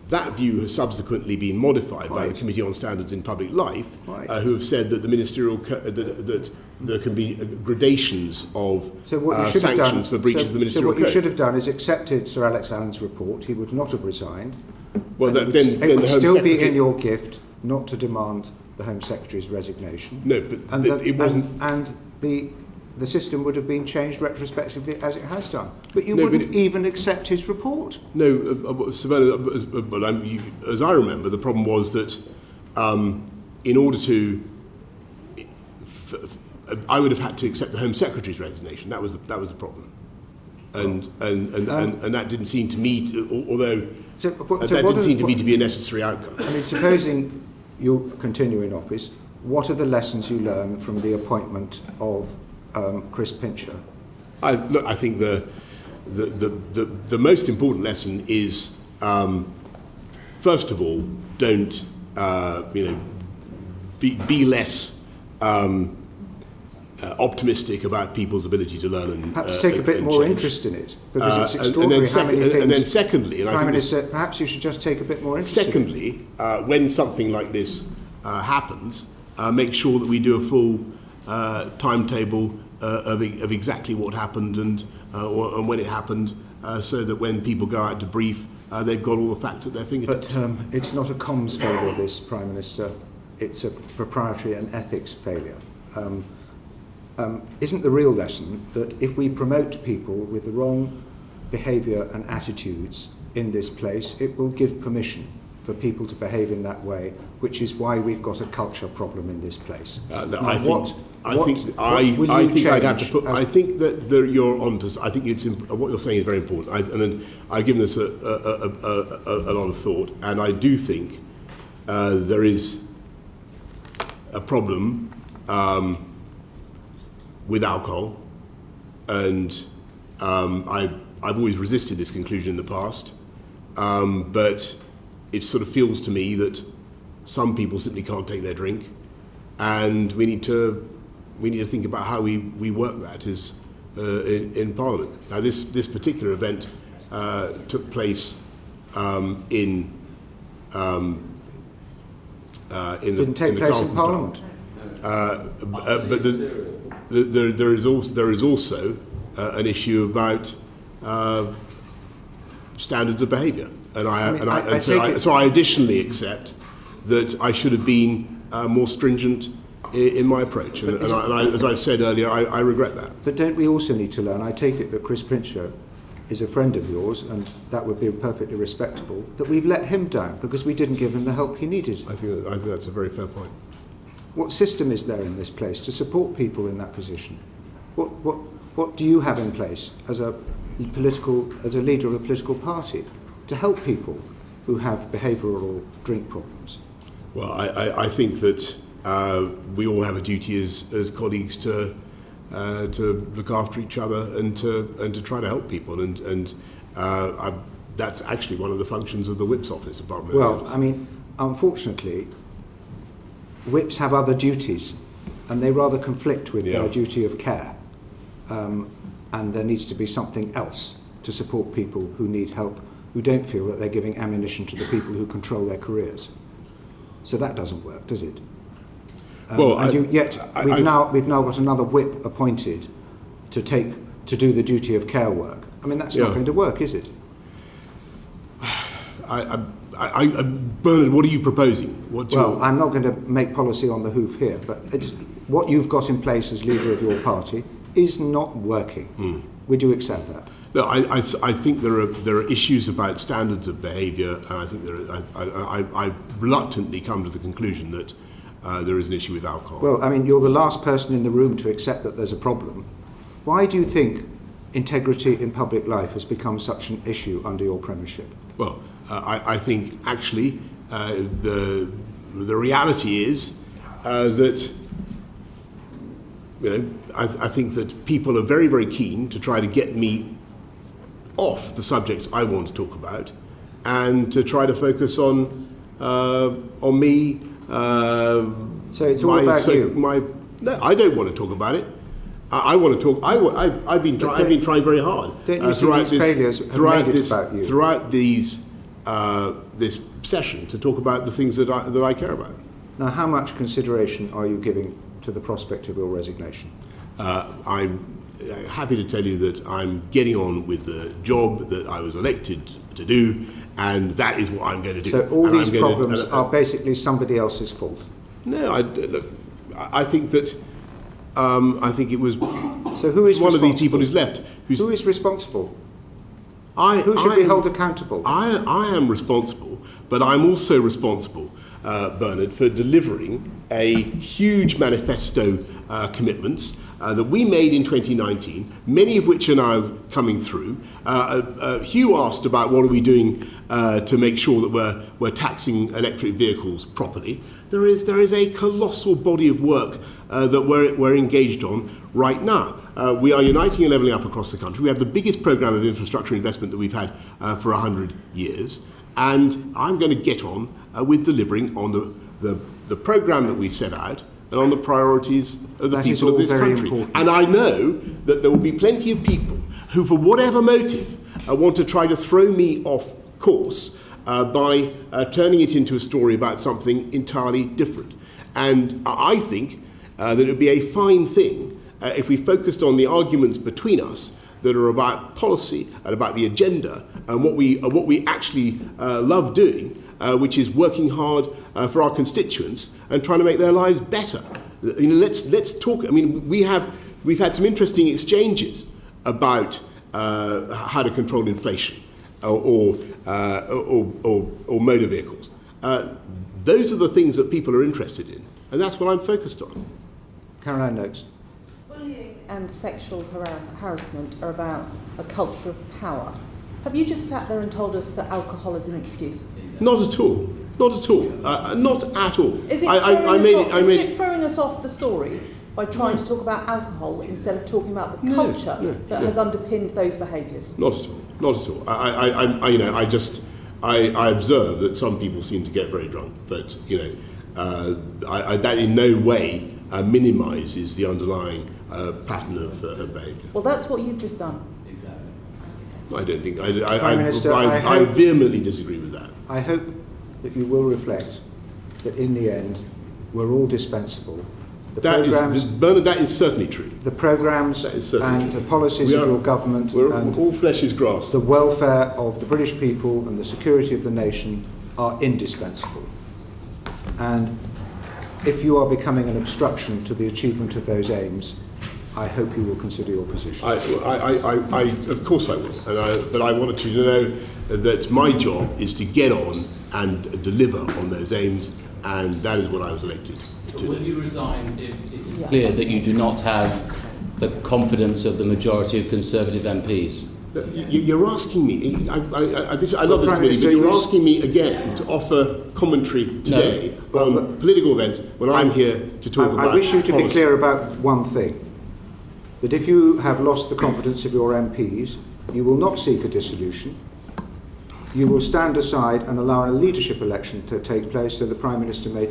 That view has subsequently been modified by the Committee on Standards in Public Life, who have said that the ministerial that there can be gradations of sanctions for breaches of the ministerial code. So what you should have done is accepted Sir Alex Allen's report. He would not have resigned. Well, then it would the Home still Secretary... be in your gift not to demand the Home Secretary's resignation. No, but it wasn't... And the system would have been changed retrospectively as it has done. But you wouldn't even accept his report. No, Savannah, as I remember, the problem was that in order to... I would have had to accept the Home Secretary's resignation. That was the problem. And that didn't seem to me, although that didn't seem to me to be a necessary outcome. I mean, supposing you continue in office, what are the lessons you learn from the appointment of Chris Pincher? I think the most important lesson is, first of all, don't be less optimistic about people's ability to learn and perhaps take a bit more interest in it, because it's extraordinary how many things. And then secondly, Prime Minister, perhaps you should just take a bit more interest. Secondly, when something like this happens, make sure that we do a full timetable of exactly what happened and when it happened, so that when people go out to brief, they've got all the facts at their fingertips. But it's not a comms failure, this, Prime Minister. It's a proprietary and ethics failure. Isn't the real lesson that if we promote people with the wrong behaviour and attitudes in this place, it will give permission for people to behave in that way, which is why we've got a culture problem in this place. I think that you're onto. I think what you're saying is very important. I've given this a lot of thought, and I do think there is a problem with alcohol, and I've always resisted this conclusion in the past, but it sort of feels to me that some people simply can't take their drink, and we need to think about how we work that in Parliament. Now, this particular event took place in didn't take place in Parliament. But there is also an issue about standards of behaviour, so I additionally accept that I should have been more stringent in my approach, and as I've said earlier, I regret that. But don't we also need to learn? I take it that Chris Pincher is a friend of yours, and that would be perfectly respectable, that we've let him down because we didn't give him the help he needed. I think that's a very fair point. What system is there in this place to support people in that position? What do you have in place as a leader of a political party to help people who have behavioural or drink problems? Well, I think that we all have a duty as colleagues to look after each other and to try to help people, and that's actually one of the functions of the Whip's office. Well, I mean, unfortunately, Whips have other duties, and they rather conflict with their duty of care, and there needs to be something else to support people who need help, who don't feel that they're giving ammunition to the people who control their careers. So that doesn't work, does it? We've now got another Whip appointed to do the duty of care work. I mean, that's not going to work, is it? Bernard, what are you proposing? Well, I'm not going to make policy on the hoof here, but what you've got in place as leader of your party is not working. Would you accept that? No, I think there are issues about standards of behaviour, and I think I reluctantly come to the conclusion that there is an issue with alcohol. Well, I mean, you're the last person in the room to accept that there's a problem. Why do you think integrity in public life has become such an issue under your premiership? Well, I think actually the reality is that, you know, I think that people are very, very keen to try to get me off the subjects I want to talk about, and to try to focus on me. So it's all about you. No, I don't want to talk about it. I want to talk. I've been trying very hard throughout this session to talk about the things that I care about. Now, how much consideration are you giving to the prospect of your resignation? I'm happy to tell you that I'm getting on with the job that I was elected to do, and that is what I'm going to do. So all these problems are basically somebody else's fault? No, I think that I think it was so who is one of these people who's left. Who is responsible? Who should be held accountable? I am responsible, but I'm also responsible, Bernard, for delivering a huge manifesto commitments that we made in 2019, many of which are now coming through. Hugh asked about what are we doing to make sure that we're taxing electric vehicles properly. There is a colossal body of work that we're engaged on right now. We are uniting and levelling up across the country. We have the biggest programme of infrastructure investment that we've had for 100 years. And I'm going to get on with delivering on the programme that we set out and on the priorities of the people of this country. Important. And I know that there will be plenty of people who, for whatever motive, want to try to throw me off course by turning it into a story about something entirely different. And I think that it would be a fine thing if we focused on the arguments between us that are about policy and about the agenda and what we actually love doing, which is working hard for our constituents and trying to make their lives better. You know, let's talk. I mean, we've had some interesting exchanges about how to control inflation or motor vehicles. Those are the things that people are interested in, and that's what I'm focused on. Caroline Noakes. Bullying and sexual harassment are about a culture of power. Have you just sat there and told us that alcohol is an excuse? Not at all. Not at all. Not at all. Is it throwing us off the story by trying to talk about alcohol instead of talking about the culture that has underpinned those behaviours? Not at all. Not at all. I observe that some people seem to get very drunk, but that in no way minimises the underlying pattern of behaviour. Well, that's what you've just done. Exactly. I don't think. Prime Minister, I vehemently disagree with that. I hope that you will reflect that in the end we're all dispensable. Bernard, that is certainly true. The programmes and the policies of your government and all flesh is grass. The welfare of the British people and the security of the nation are indispensable. And if you are becoming an obstruction to the achievement of those aims, I hope you will consider your position. Of course I will. But I wanted you to know that my job is to get on and deliver on those aims, and that is what I was elected to do. Will you resign if it is clear that you do not have the confidence of the majority of Conservative MPs? You're asking me, I love this committee, but you're asking me again to offer commentary today on political events when I'm here to talk about I wish you to policy. be clear about one thing, that if you have lost the confidence of your MPs, you will not seek a dissolution. You will stand aside and allow a leadership election to take place so the Prime Minister may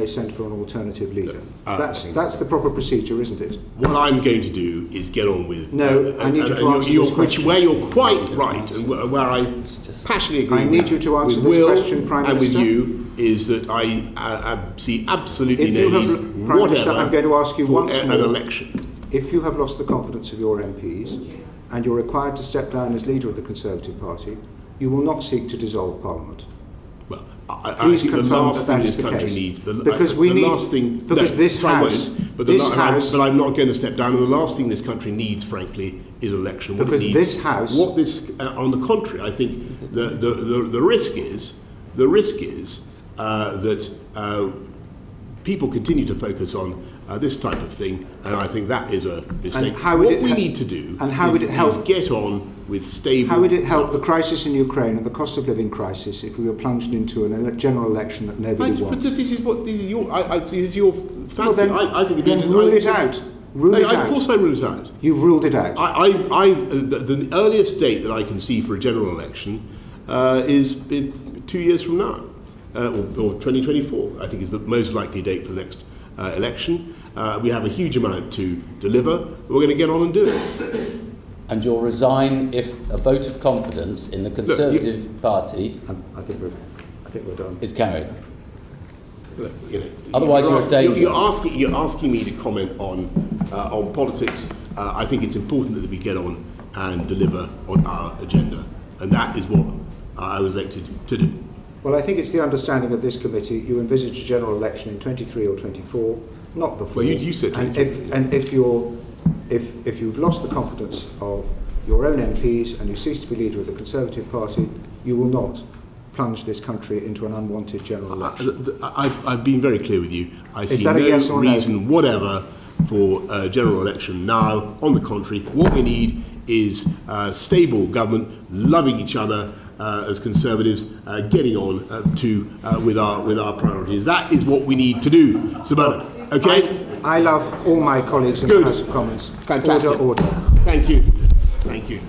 send for an alternative leader. That's the proper procedure, isn't it? What I'm going to do is get on with... I need you to answer this question. Where you're quite right, and where I passionately agree I need you to answer this question, Prime Minister. And with you, is that I see absolutely no need Prime Minister, I'm going to ask you once more, an election. If you have lost the confidence of your MPs and you're required to step down as leader of the Conservative Party, you will not seek to dissolve Parliament. Please think the confirm last that thing is this the country case. needs, Because we need, because this House, but I'm not going to step down. And the last thing this country needs, frankly, is an election. What because it needs, this House, what this, on the contrary, I think the risk is that people continue to focus on this type of thing, and I think that is a mistake. What we need to do is get on with stable... How would it help the crisis in Ukraine and the cost of living crisis if we were plunged into a general election that nobody wants? But this is your fancy. Well, then, I think then rule it out. Rule it out. Of course I rule it out. You've ruled it out. The earliest date that I can see for a general election is 2 years from now, or 2024, I think is the most likely date for the next election. We have a huge amount to deliver. We're going to get on and do it. And you'll resign if a vote of confidence in the Conservative Party I think we're done. is carried. Look, Otherwise, you're staying. You're asking me to comment on politics. I think it's important that we get on and deliver on our agenda, and that is what I was elected to do. Well, I think it's the understanding of this committee. You envisage a general election in 23 or 24, not before. Well, you said 23. If you've lost the confidence of your own MPs and you cease to be leader of the Conservative Party, you will not plunge this country into an unwanted general election. I've been very clear with you. I see no reason whatever for a general election now. On the contrary, what we need is stable government, loving each other as Conservatives, getting on with our priorities. That is what we need to do. Sabana, okay? I love all my colleagues in the House of Commons. Fantastic. Order. Thank you. Thank you.